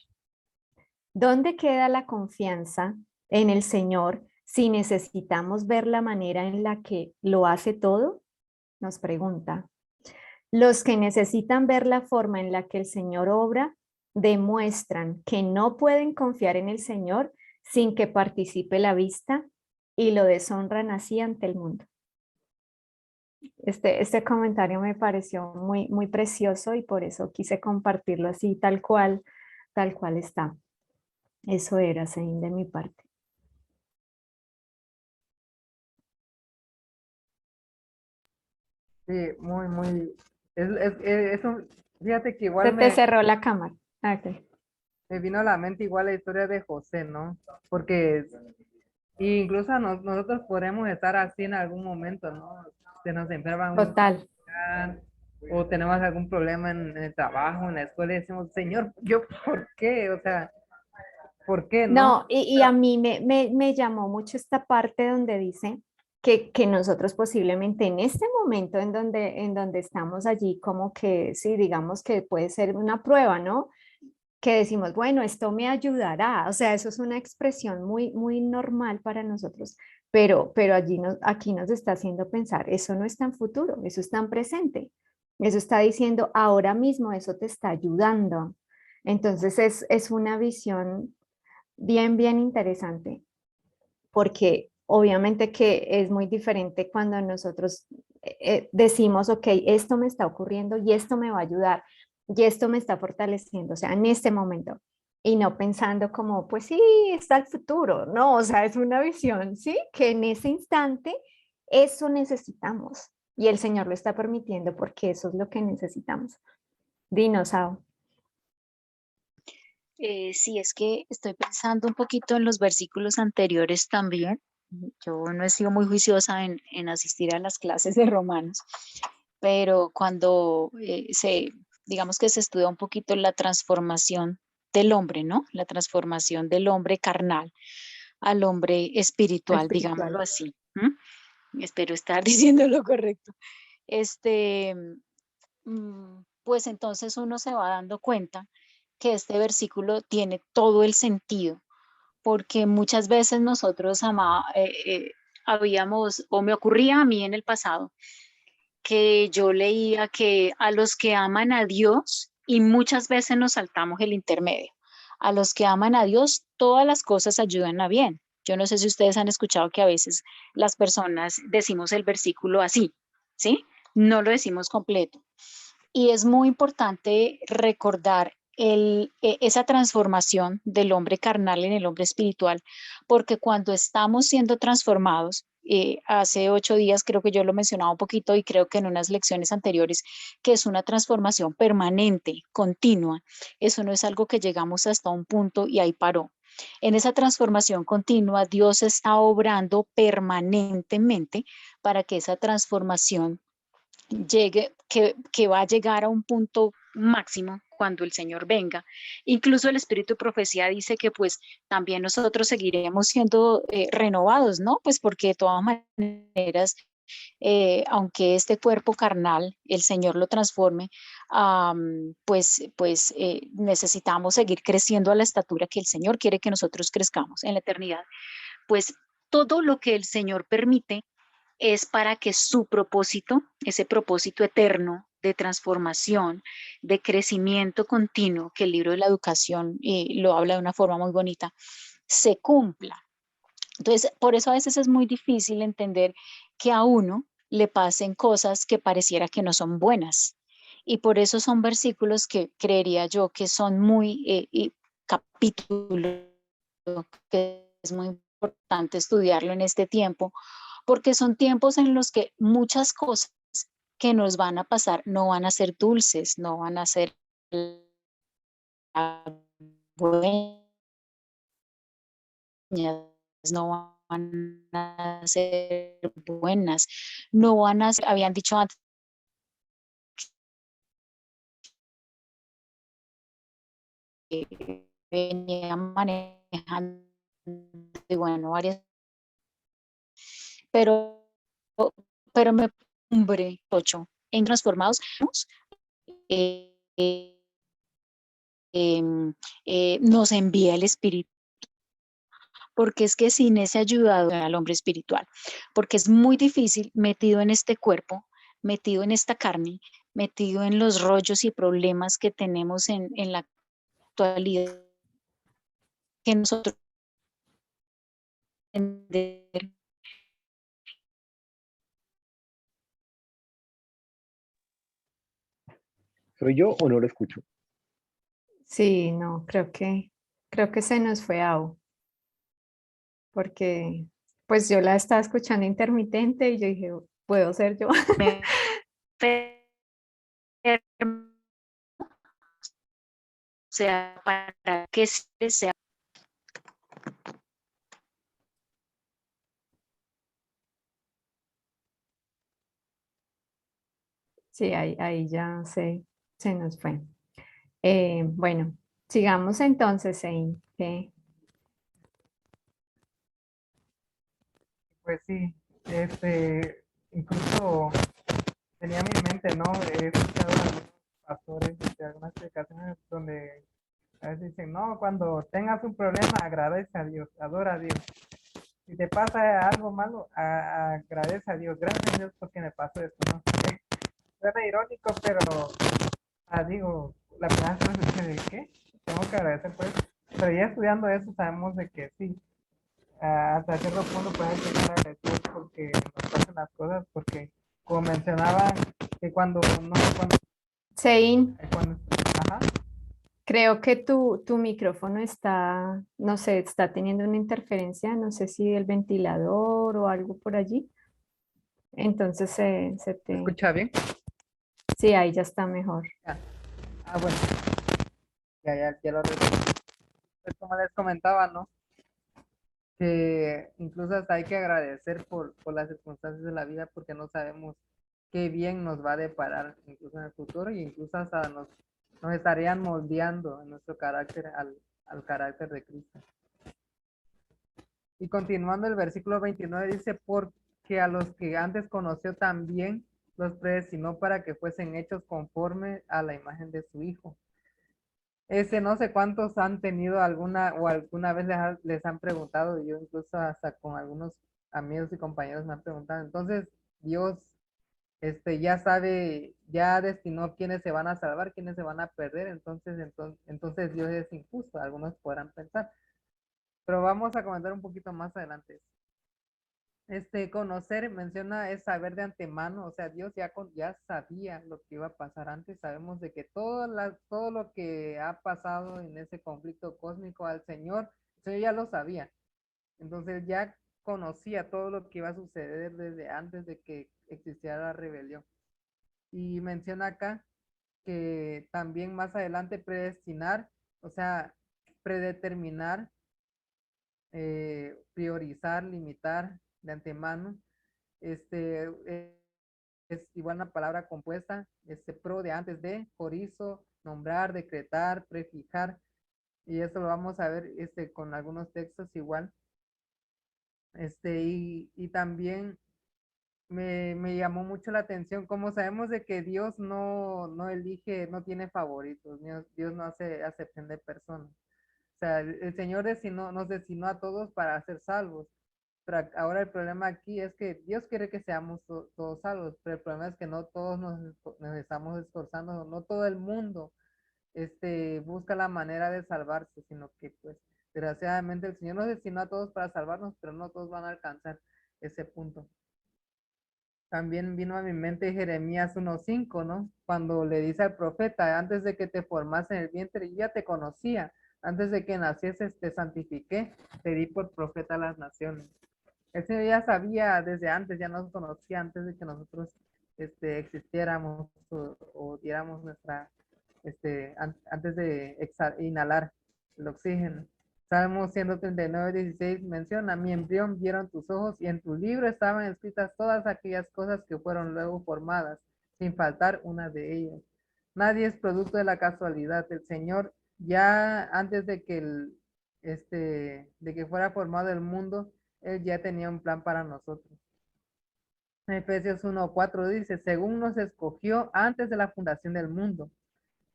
¿Dónde queda la confianza en el Señor si necesitamos ver la manera en la que lo hace todo? Nos pregunta. Los que necesitan ver la forma en la que el Señor obra demuestran que no pueden confiar en el Señor sin que participe la vista y lo deshonran así ante el mundo. Este comentario me pareció muy, muy precioso y por eso quise compartirlo así, tal cual está. Eso era, Sein, de mi parte. Sí, muy, muy. Eso, fíjate que Se igual te cerró la cámara. Ok. me vino a la mente igual la historia de José, ¿no? Porque incluso nosotros podemos estar así en algún momento, ¿no? Se nos enferma un Total. familiar, o tenemos algún problema en el trabajo, en la escuela, y decimos, Señor, ¿yo por qué? O sea, ¿por qué no? No, y a mí me llamó mucho esta parte donde dice que nosotros posiblemente en este momento en donde estamos allí, como que sí, digamos que puede ser una prueba, ¿no? Que decimos, bueno, esto me ayudará. O sea, eso es una expresión muy, muy normal para nosotros, pero aquí nos está haciendo pensar, eso no está en futuro, eso está en presente. Eso está diciendo, ahora mismo eso te está ayudando. Entonces es una visión bien, bien interesante, porque obviamente que es muy diferente cuando nosotros decimos, ok, esto me está ocurriendo y esto me va a ayudar y esto me está fortaleciendo, o sea, en este momento, y no pensando como, pues sí, está el futuro, no, o sea, es una visión, ¿sí? Que en ese instante eso necesitamos y el Señor lo está permitiendo porque eso es lo que necesitamos. Dinosaurio. Sí, es que estoy pensando un poquito en los versículos anteriores también. Yo no he sido muy juiciosa en asistir a las clases de Romanos, pero cuando digamos que se estudia un poquito la transformación del hombre, ¿no? La transformación del hombre carnal al hombre espiritual, digámoslo Espiritual. así. Espero estar diciendo lo correcto. Este, pues entonces uno se va dando cuenta que este versículo tiene todo el sentido, porque muchas veces nosotros habíamos, o me ocurría a mí en el pasado, que yo leía que a los que aman a Dios, y muchas veces nos saltamos el intermedio, a los que aman a Dios, todas las cosas ayudan a bien. Yo no sé si ustedes han escuchado que a veces las personas decimos el versículo así, ¿sí? No lo decimos completo. Y es muy importante recordar esa transformación del hombre carnal en el hombre espiritual, porque cuando estamos siendo transformados, hace 8 días creo que yo lo mencionaba un poquito y creo que en unas lecciones anteriores, que es una transformación permanente, continua. Eso no es algo que llegamos hasta un punto y ahí paró. En esa transformación continua, Dios está obrando permanentemente para que esa transformación llegue, que va a llegar a un punto máximo cuando el Señor venga. Incluso el Espíritu de Profecía dice que pues también nosotros seguiremos siendo renovados, ¿no? Pues porque de todas maneras, aunque este cuerpo carnal, el Señor lo transforme, pues necesitamos seguir creciendo a la estatura que el Señor quiere que nosotros crezcamos en la eternidad. Pues todo lo que el Señor permite es para que su propósito, ese propósito eterno de transformación, de crecimiento continuo, que el libro de la educación lo habla de una forma muy bonita, se cumpla. Entonces, por eso a veces es muy difícil entender que a uno le pasen cosas que pareciera que no son buenas. Y por eso son versículos que creería yo que son muy capítulos, que es muy importante estudiarlo en este tiempo, porque son tiempos en los que muchas cosas que nos van a pasar no van a ser dulces, no van a ser buenas, no van a ser buenas, no van a ser, habían dicho antes, que venía manejando, y bueno, varias, pero, pero me hombre, ocho, en transformados, eh, nos envía el Espíritu, porque es que sin ese ayudado al hombre espiritual, porque es muy difícil metido en este cuerpo, metido en esta carne, metido en los rollos y problemas que tenemos en la actualidad, que nosotros entender. ¿Soy yo o no lo escucho? Sí, no, creo que se nos fue Au, porque pues yo la estaba escuchando intermitente y yo dije, ¿puedo ser yo? O sea, para que sea. Sí, ahí ya se nos fue. Bueno, sigamos entonces, Sein. Pues sí, incluso tenía en mi mente, ¿no? He escuchado a algunos pastores de algunas predicaciones donde a veces dicen, no, cuando tengas un problema, agradece a Dios, adora a Dios. Si te pasa algo malo, agradece a Dios, gracias a Dios porque me pasó esto, ¿no? Suena irónico, pero digo, la primera vez que escuché de qué, tengo que agradecer pues, pero ya estudiando eso sabemos de que sí, hasta cierto punto pueden llegar a agradecer porque nos pasan las cosas, porque como mencionaba, que cuando no, Sein, cuando, ajá, creo que tu micrófono está, no sé, está teniendo una interferencia, no sé si el ventilador o algo por allí. Entonces ¿se escucha bien? sí, ahí ya está mejor. Ya. Bueno, ya lo resolví. Pues como les comentaba, ¿no? Que incluso hasta hay que agradecer por las circunstancias de la vida porque no sabemos qué bien nos va a deparar incluso en el futuro, y incluso hasta nos estarían moldeando en nuestro carácter al carácter de Cristo. Y continuando el versículo 29 dice, porque a los que antes conoció también los predestinó para que fuesen hechos conforme a la imagen de su Hijo. No sé cuántos han tenido alguna vez les han preguntado, yo incluso hasta con algunos amigos y compañeros me han preguntado, entonces Dios ya sabe, ya destinó quiénes se van a salvar, quiénes se van a perder, entonces Dios es injusto, algunos podrán pensar, pero vamos a comentar un poquito más adelante. Conocer, menciona, es saber de antemano, o sea, Dios ya sabía lo que iba a pasar antes, sabemos de que todo lo que ha pasado en ese conflicto cósmico al Señor, el Señor ya lo sabía, entonces ya conocía todo lo que iba a suceder desde antes de que existiera la rebelión. Y menciona acá que también más adelante predestinar, o sea, predeterminar, priorizar, limitar de antemano, es igual una palabra compuesta, pro de antes de, jorizo, nombrar, decretar, prefijar, y eso lo vamos a ver con algunos textos igual. Y también me llamó mucho la atención, como sabemos de que Dios no elige, no tiene favoritos, Dios no hace acepción de personas. O sea, el Señor nos destinó a todos para ser salvos. Pero ahora el problema aquí es que Dios quiere que seamos todos salvos, pero el problema es que no todos nos estamos esforzando, no todo el mundo busca la manera de salvarse, sino que pues desgraciadamente el Señor nos destinó a todos para salvarnos, pero no todos van a alcanzar ese punto. También vino a mi mente Jeremías 1:5, ¿no? Cuando le dice al profeta, antes de que te formase en el vientre, yo ya te conocía, antes de que nacieses te santifiqué, te di por profeta a las naciones. El Señor ya sabía desde antes, ya nos conocía antes de que nosotros existiéramos o diéramos antes de inhalar el oxígeno. Salmo 139:16 menciona, mi embrión vieron tus ojos y en tu libro estaban escritas todas aquellas cosas que fueron luego formadas, sin faltar una de ellas. Nadie es producto de la casualidad. El Señor ya antes de que fuera formado el mundo, Él ya tenía un plan para nosotros. Efesios 1:4 dice, según nos escogió antes de la fundación del mundo,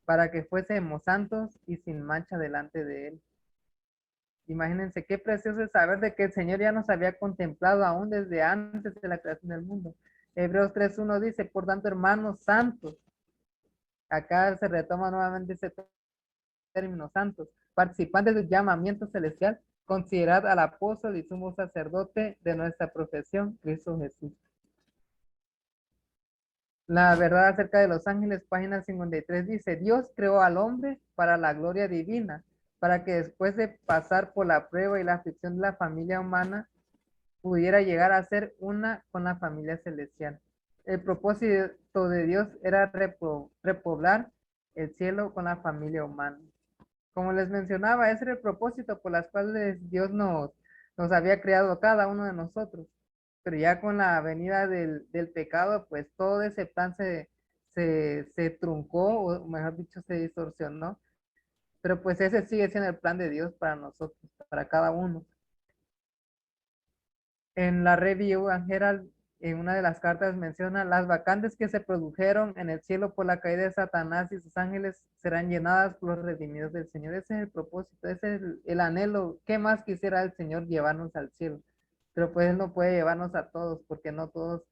para que fuésemos santos y sin mancha delante de Él. Imagínense qué precioso es saber de que el Señor ya nos había contemplado aún desde antes de la creación del mundo. Hebreos 3:1 dice, por tanto, hermanos santos, acá se retoma nuevamente ese término santos, participantes del llamamiento celestial, considerad al apóstol y sumo sacerdote de nuestra profesión, Cristo Jesús. La verdad acerca de los ángeles, página 53, dice, Dios creó al hombre para la gloria divina, para que después de pasar por la prueba y la aflicción de la familia humana, pudiera llegar a ser una con la familia celestial. El propósito de Dios era repoblar el cielo con la familia humana. Como les mencionaba, ese era el propósito por las cuales Dios nos había creado cada uno de nosotros. Pero ya con la venida del pecado, pues todo ese plan se truncó, o mejor dicho, se distorsionó. Pero pues ese sigue siendo el plan de Dios para nosotros, para cada uno. En la Review and Herald, en una de las cartas menciona, las vacantes que se produjeron en el cielo por la caída de Satanás y sus ángeles serán llenadas por los redimidos del Señor. Ese es el propósito, ese es el anhelo. ¿Qué más quisiera el Señor llevarnos al cielo? Pero pues Él no puede llevarnos a todos, porque no todos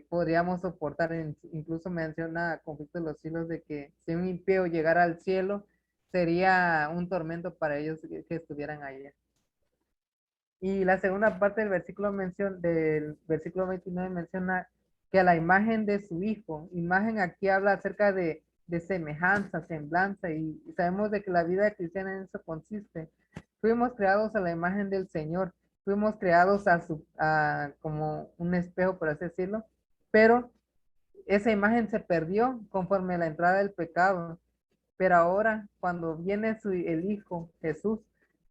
podríamos soportar. Incluso menciona Conflicto de los Siglos de que si un impío llegara al cielo, sería un tormento para ellos que estuvieran allá. Y la segunda parte del del versículo 29 menciona que a la imagen de su Hijo, imagen aquí habla acerca de semejanza, semblanza, y sabemos de que la vida cristiana en eso consiste. Fuimos creados a la imagen del Señor, fuimos creados como un espejo, por así decirlo, pero esa imagen se perdió conforme a la entrada del pecado. Pero ahora, cuando viene el Hijo, Jesús,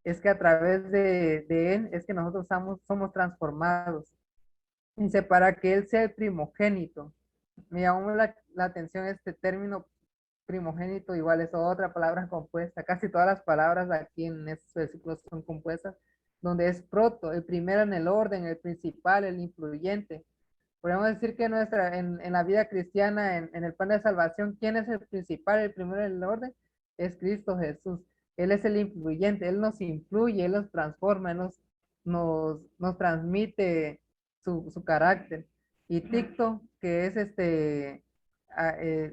es que a través de Él es que nosotros somos transformados. Dice, para que Él sea el primogénito. Me llamó la atención este término primogénito, igual es otra palabra compuesta. Casi todas las palabras aquí en estos versículos son compuestas, donde es proto, el primero en el orden, el principal, el influyente. Podemos decir que en la vida cristiana, en el plan de salvación, ¿quién es el principal, el primero en el orden? Es Cristo Jesús. Él es el influyente, Él nos influye, Él nos transforma, Él nos transmite su carácter. Y Ticto, que es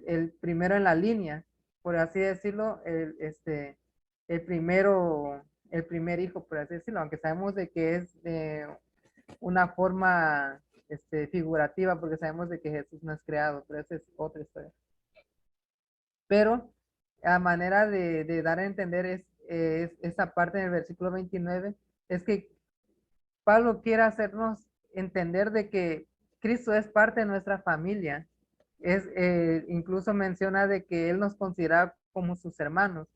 el primero en la línea, por así decirlo, el primer hijo, por así decirlo, aunque sabemos de que es una forma figurativa, porque sabemos de que Jesús no es creado, pero esa es otra historia. Pero a manera de dar a entender es esa parte del versículo 29, es que Pablo quiere hacernos entender de que Cristo es parte de nuestra familia. Incluso menciona de que Él nos considera como sus hermanos.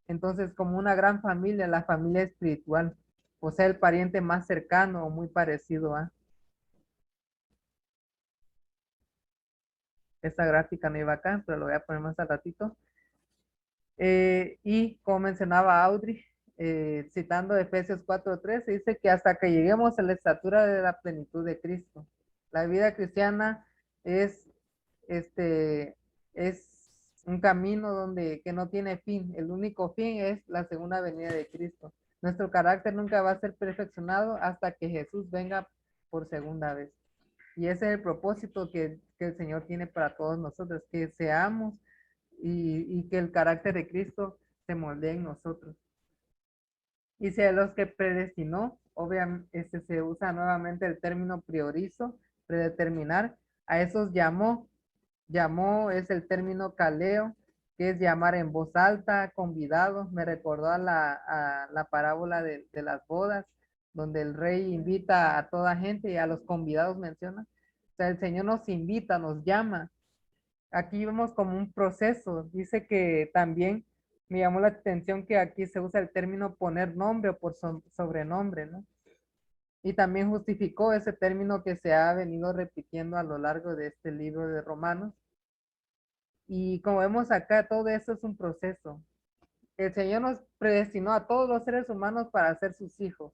Entonces, como una gran familia, la familia espiritual, o sea, el pariente más cercano o muy parecido a. Esta gráfica no iba acá, pero lo voy a poner más al ratito. Y como mencionaba Audrey, citando Efesios 4:13, dice que hasta que lleguemos a la estatura de la plenitud de Cristo. La vida cristiana es, es un camino que no tiene fin. El único fin es la segunda venida de Cristo. Nuestro carácter nunca va a ser perfeccionado hasta que Jesús venga por segunda vez. Y ese es el propósito que el Señor tiene para todos nosotros, que seamos y que el carácter de Cristo se moldee en nosotros. Y si a los que predestinó, obviamente se usa nuevamente el término priorizo, predeterminar, a esos llamó es el término caleo, que es llamar en voz alta, convidado. Me recordó a la parábola de las bodas, donde el rey invita a toda gente y a los convidados menciona. O sea, el Señor nos invita, nos llama. Aquí vemos como un proceso. Dice que también me llamó la atención que aquí se usa el término poner nombre o por sobrenombre, ¿no? Y también justificó ese término que se ha venido repitiendo a lo largo de este libro de Romanos. Y como vemos acá, todo eso es un proceso. El Señor nos predestinó a todos los seres humanos para ser sus hijos.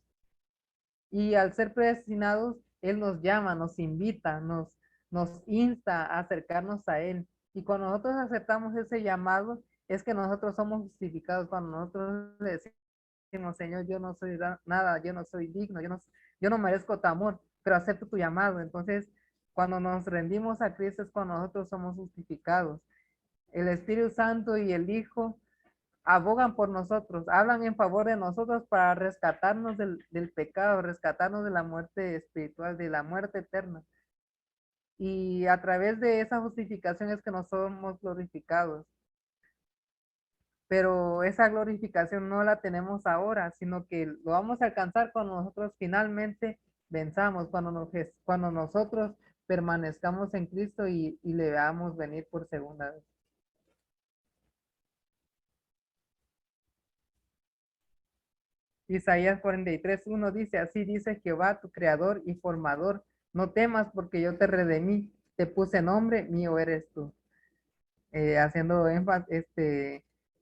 Y al ser predestinados, Él nos llama, nos invita, nos insta a acercarnos a Él. Y cuando nosotros aceptamos ese llamado, es que nosotros somos justificados. Cuando nosotros le decimos, Señor, yo no soy nada, yo no soy digno, yo no merezco tu amor, pero acepto tu llamado. Entonces, cuando nos rendimos a Cristo es cuando nosotros somos justificados. El Espíritu Santo y el Hijo abogan por nosotros, hablan en favor de nosotros para rescatarnos del pecado, rescatarnos de la muerte espiritual, de la muerte eterna. Y a través de esa justificación es que nos somos glorificados. Pero esa glorificación no la tenemos ahora, sino que lo vamos a alcanzar cuando nosotros finalmente venzamos, cuando nosotros permanezcamos en Cristo y le veamos venir por segunda vez. Isaías 43:1 dice, así dice Jehová, tu creador y formador, no temas porque yo te redimí, te puse nombre, mío eres tú. Haciendo énfasis,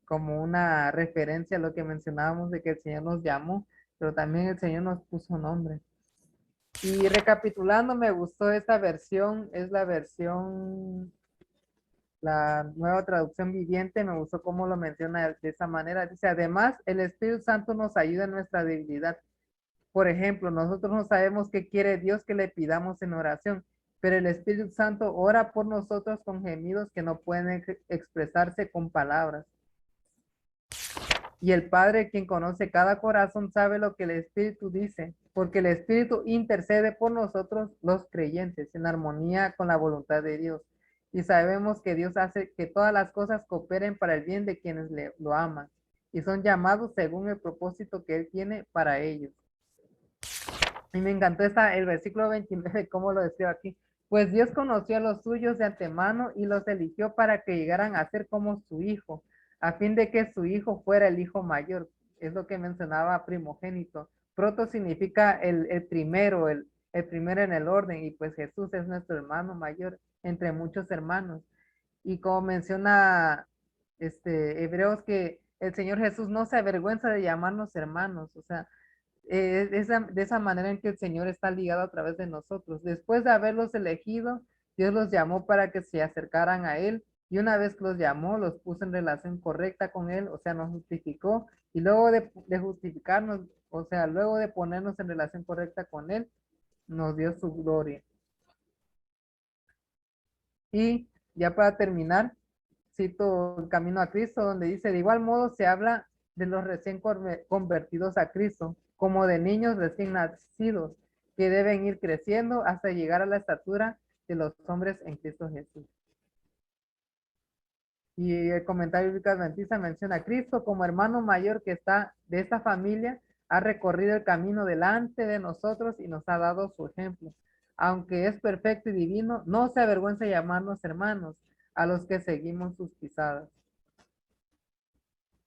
como una referencia a lo que mencionábamos de que el Señor nos llamó, pero también el Señor nos puso nombre. Y recapitulando, me gustó esta versión, es la nueva traducción viviente, me gustó cómo lo menciona de esa manera. Dice, además, el Espíritu Santo nos ayuda en nuestra debilidad. Por ejemplo, nosotros no sabemos qué quiere Dios que le pidamos en oración, pero el Espíritu Santo ora por nosotros con gemidos que no pueden expresarse con palabras. Y el Padre, quien conoce cada corazón, sabe lo que el Espíritu dice, porque el Espíritu intercede por nosotros los creyentes en armonía con la voluntad de Dios. Y sabemos que Dios hace que todas las cosas cooperen para el bien de quienes lo aman y son llamados según el propósito que Él tiene para ellos. Y me encantó el versículo 29, cómo lo decía aquí. Pues Dios conoció a los suyos de antemano y los eligió para que llegaran a ser como su hijo, a fin de que su hijo fuera el hijo mayor. Es lo que mencionaba primogénito. Proto significa el primero, el primero en el orden, y pues Jesús es nuestro hermano mayor entre muchos hermanos. Y como menciona Hebreos, que el Señor Jesús no se avergüenza de llamarnos hermanos, o sea, de esa manera en que el Señor está ligado a través de nosotros. Después de haberlos elegido, Dios los llamó para que se acercaran a Él, y una vez que los llamó, los puso en relación correcta con Él, o sea, nos justificó, y luego de justificarnos, o sea, luego de ponernos en relación correcta con Él, nos dio su gloria. Y ya para terminar, cito el Camino a Cristo, donde dice: de igual modo se habla de los recién convertidos a Cristo, como de niños recién nacidos, que deben ir creciendo hasta llegar a la estatura de los hombres en Cristo Jesús. Y el comentario bíblico adventista menciona: a Cristo como hermano mayor que está de esta familia, ha recorrido el camino delante de nosotros y nos ha dado su ejemplo. Aunque es perfecto y divino, no se avergüenza de llamarnos hermanos a los que seguimos sus pisadas.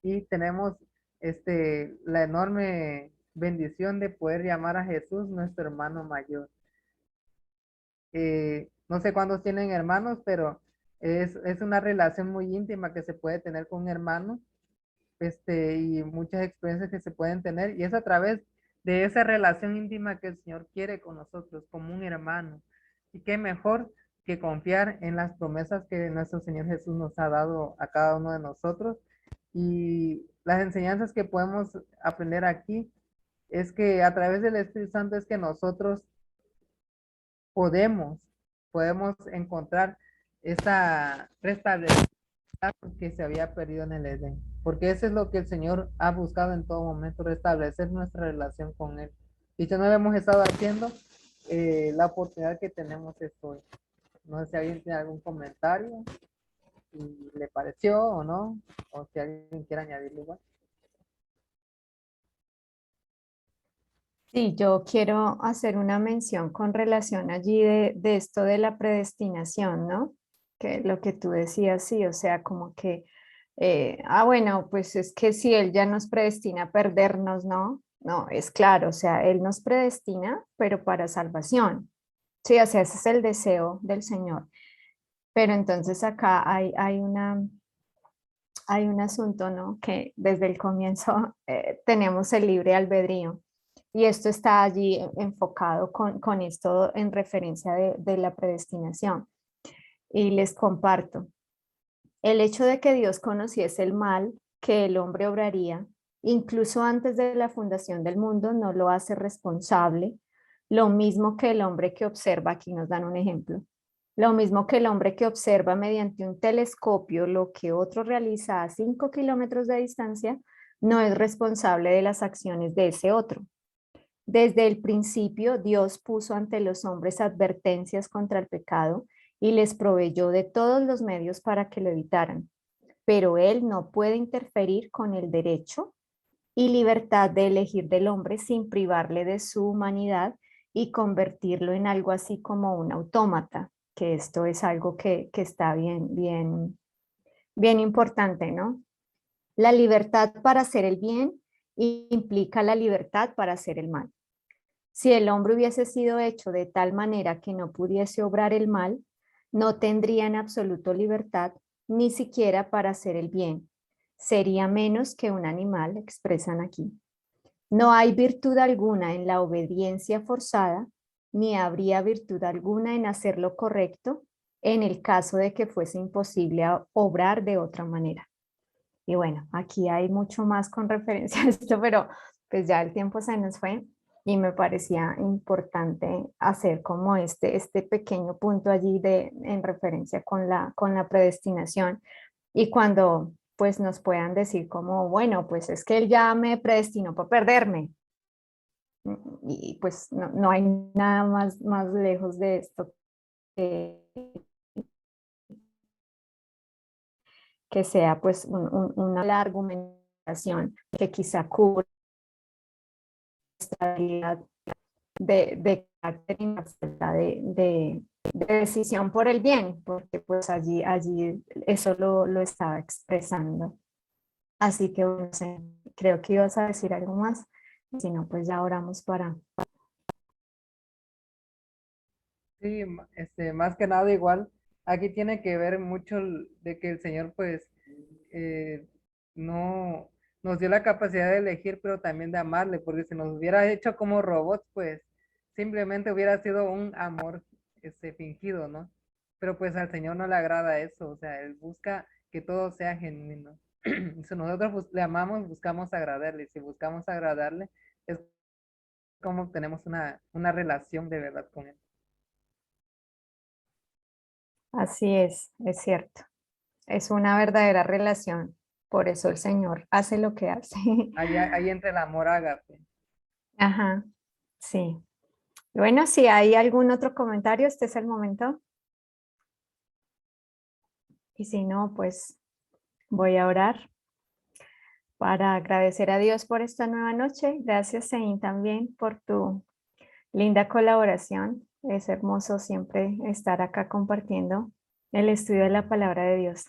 Y tenemos la enorme bendición de poder llamar a Jesús nuestro hermano mayor. No sé cuántos tienen hermanos, pero es una relación muy íntima que se puede tener con un hermano, y muchas experiencias que se pueden tener, y es a través de esa relación íntima que el Señor quiere con nosotros, como un hermano. Y qué mejor que confiar en las promesas que nuestro Señor Jesús nos ha dado a cada uno de nosotros. Y las enseñanzas que podemos aprender aquí es que a través del Espíritu Santo es que nosotros podemos, podemos encontrar esa restablecimiento que se había perdido en el Edén, porque eso es lo que el Señor ha buscado en todo momento, restablecer nuestra relación con Él. Y si no lo hemos estado haciendo, la oportunidad que tenemos es hoy. No sé si alguien tiene algún comentario, si le pareció o no, o si alguien quiere añadirle igual. Sí, yo quiero hacer una mención con relación allí de esto de la predestinación, ¿no? Que lo que tú decías, sí, o sea, como que, bueno, pues es que si Él ya nos predestina a perdernos, ¿no? No, es claro, o sea, Él nos predestina, pero para salvación. Sí, o sea, ese es el deseo del Señor. Pero entonces acá hay un asunto, ¿no? Que desde el comienzo tenemos el libre albedrío. Y esto está allí enfocado con esto en referencia de la predestinación. Y les comparto. El hecho de que Dios conociese el mal que el hombre obraría, incluso antes de la fundación del mundo, no lo hace responsable. Lo mismo que el hombre que observa, aquí nos dan un ejemplo, lo mismo que el hombre que observa mediante un telescopio lo que otro realiza a 5 kilómetros de distancia, no es responsable de las acciones de ese otro. Desde el principio, Dios puso ante los hombres advertencias contra el pecado y les proveyó de todos los medios para que lo evitaran. Pero Él no puede interferir con el derecho y libertad de elegir del hombre sin privarle de su humanidad y convertirlo en algo así como un autómata, que esto es algo que está bien importante, ¿no? La libertad para hacer el bien implica la libertad para hacer el mal. Si el hombre hubiese sido hecho de tal manera que no pudiese obrar el mal, no tendría en absoluto libertad, ni siquiera para hacer el bien. Sería menos que un animal, expresan aquí. No hay virtud alguna en la obediencia forzada, ni habría virtud alguna en hacer lo correcto en el caso de que fuese imposible obrar de otra manera. Y bueno, aquí hay mucho más con referencia a esto, pero pues ya el tiempo se nos fue y me parecía importante hacer como este pequeño punto allí en referencia con la predestinación. Y cuando pues nos puedan decir como, bueno, pues es que él ya me predestinó para perderme. Y pues no hay nada más lejos de esto que sea pues una larga argumentación que quizá cubra esta habilidad de carácter y la falta de decisión por el bien, porque pues allí eso lo estaba expresando. Así que bueno, creo que ibas a decir algo más, si no pues ya oramos para Sí, más que nada igual, aquí tiene que ver mucho de que el Señor pues no nos dio la capacidad de elegir, pero también de amarle, porque si nos hubiera hecho como robots, pues simplemente hubiera sido un amor fingido, ¿no? Pero pues al Señor no le agrada eso, o sea, Él busca que todo sea genuino. Si nosotros le amamos, buscamos agradarle, y si buscamos agradarle, es como tenemos una relación de verdad con Él. Así es cierto. Es una verdadera relación. Por eso el Señor hace lo que hace. Ahí entra el amor ágape. Ajá, sí. Bueno, si hay algún otro comentario, este es el momento. Y si no, pues voy a orar para agradecer a Dios por esta nueva noche. Gracias, Sein, también por tu linda colaboración. Es hermoso siempre estar acá compartiendo el estudio de la palabra de Dios.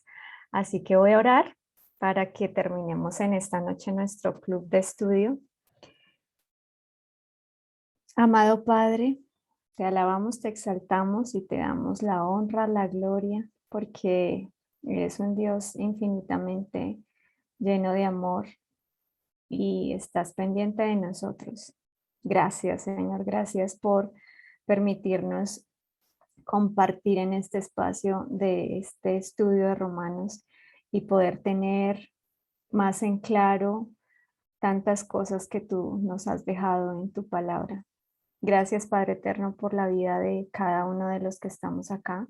Así que voy a orar para que terminemos en esta noche nuestro club de estudio. Amado Padre, te alabamos, te exaltamos y te damos la honra, la gloria, porque eres un Dios infinitamente lleno de amor y estás pendiente de nosotros. Gracias, Señor, gracias por permitirnos compartir en este espacio de este estudio de Romanos y poder tener más en claro tantas cosas que tú nos has dejado en tu palabra. Gracias, Padre Eterno, por la vida de cada uno de los que estamos acá,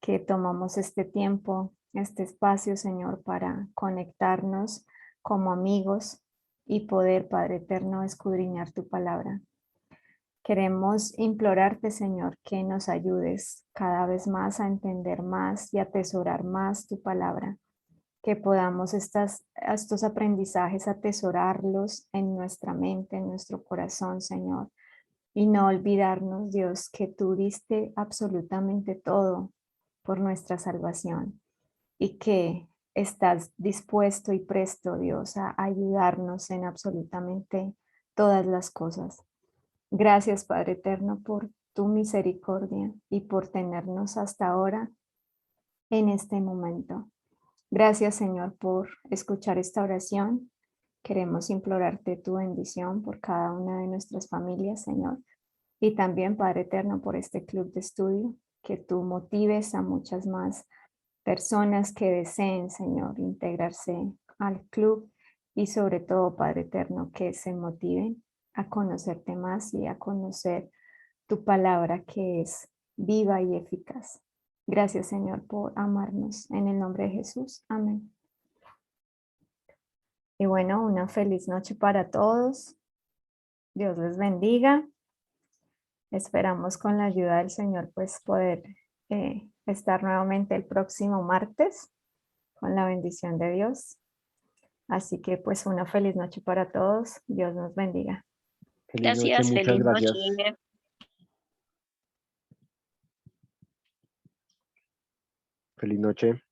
que tomamos este tiempo, este espacio, Señor, para conectarnos como amigos y poder, Padre Eterno, escudriñar tu palabra. Queremos implorarte, Señor, que nos ayudes cada vez más a entender más y atesorar más tu palabra, que podamos estos aprendizajes atesorarlos en nuestra mente, en nuestro corazón, Señor, y no olvidarnos, Dios, que tú diste absolutamente todo por nuestra salvación y que estás dispuesto y presto, Dios, a ayudarnos en absolutamente todas las cosas. Gracias, Padre Eterno, por tu misericordia y por tenernos hasta ahora en este momento. Gracias, Señor, por escuchar esta oración. Queremos implorarte tu bendición por cada una de nuestras familias, Señor. Y también, Padre Eterno, por este club de estudio, que tú motives a muchas más personas que deseen, Señor, integrarse al club y sobre todo, Padre Eterno, que se motiven a conocerte más y a conocer tu palabra que es viva y eficaz. Gracias, Señor, por amarnos. En el nombre de Jesús. Amén. Y bueno, una feliz noche para todos. Dios les bendiga. Esperamos con la ayuda del Señor pues poder estar nuevamente el próximo martes con la bendición de Dios. Así que pues una feliz noche para todos. Dios nos bendiga. Feliz noche, Gracias, muchas feliz gracias. noche. Feliz noche.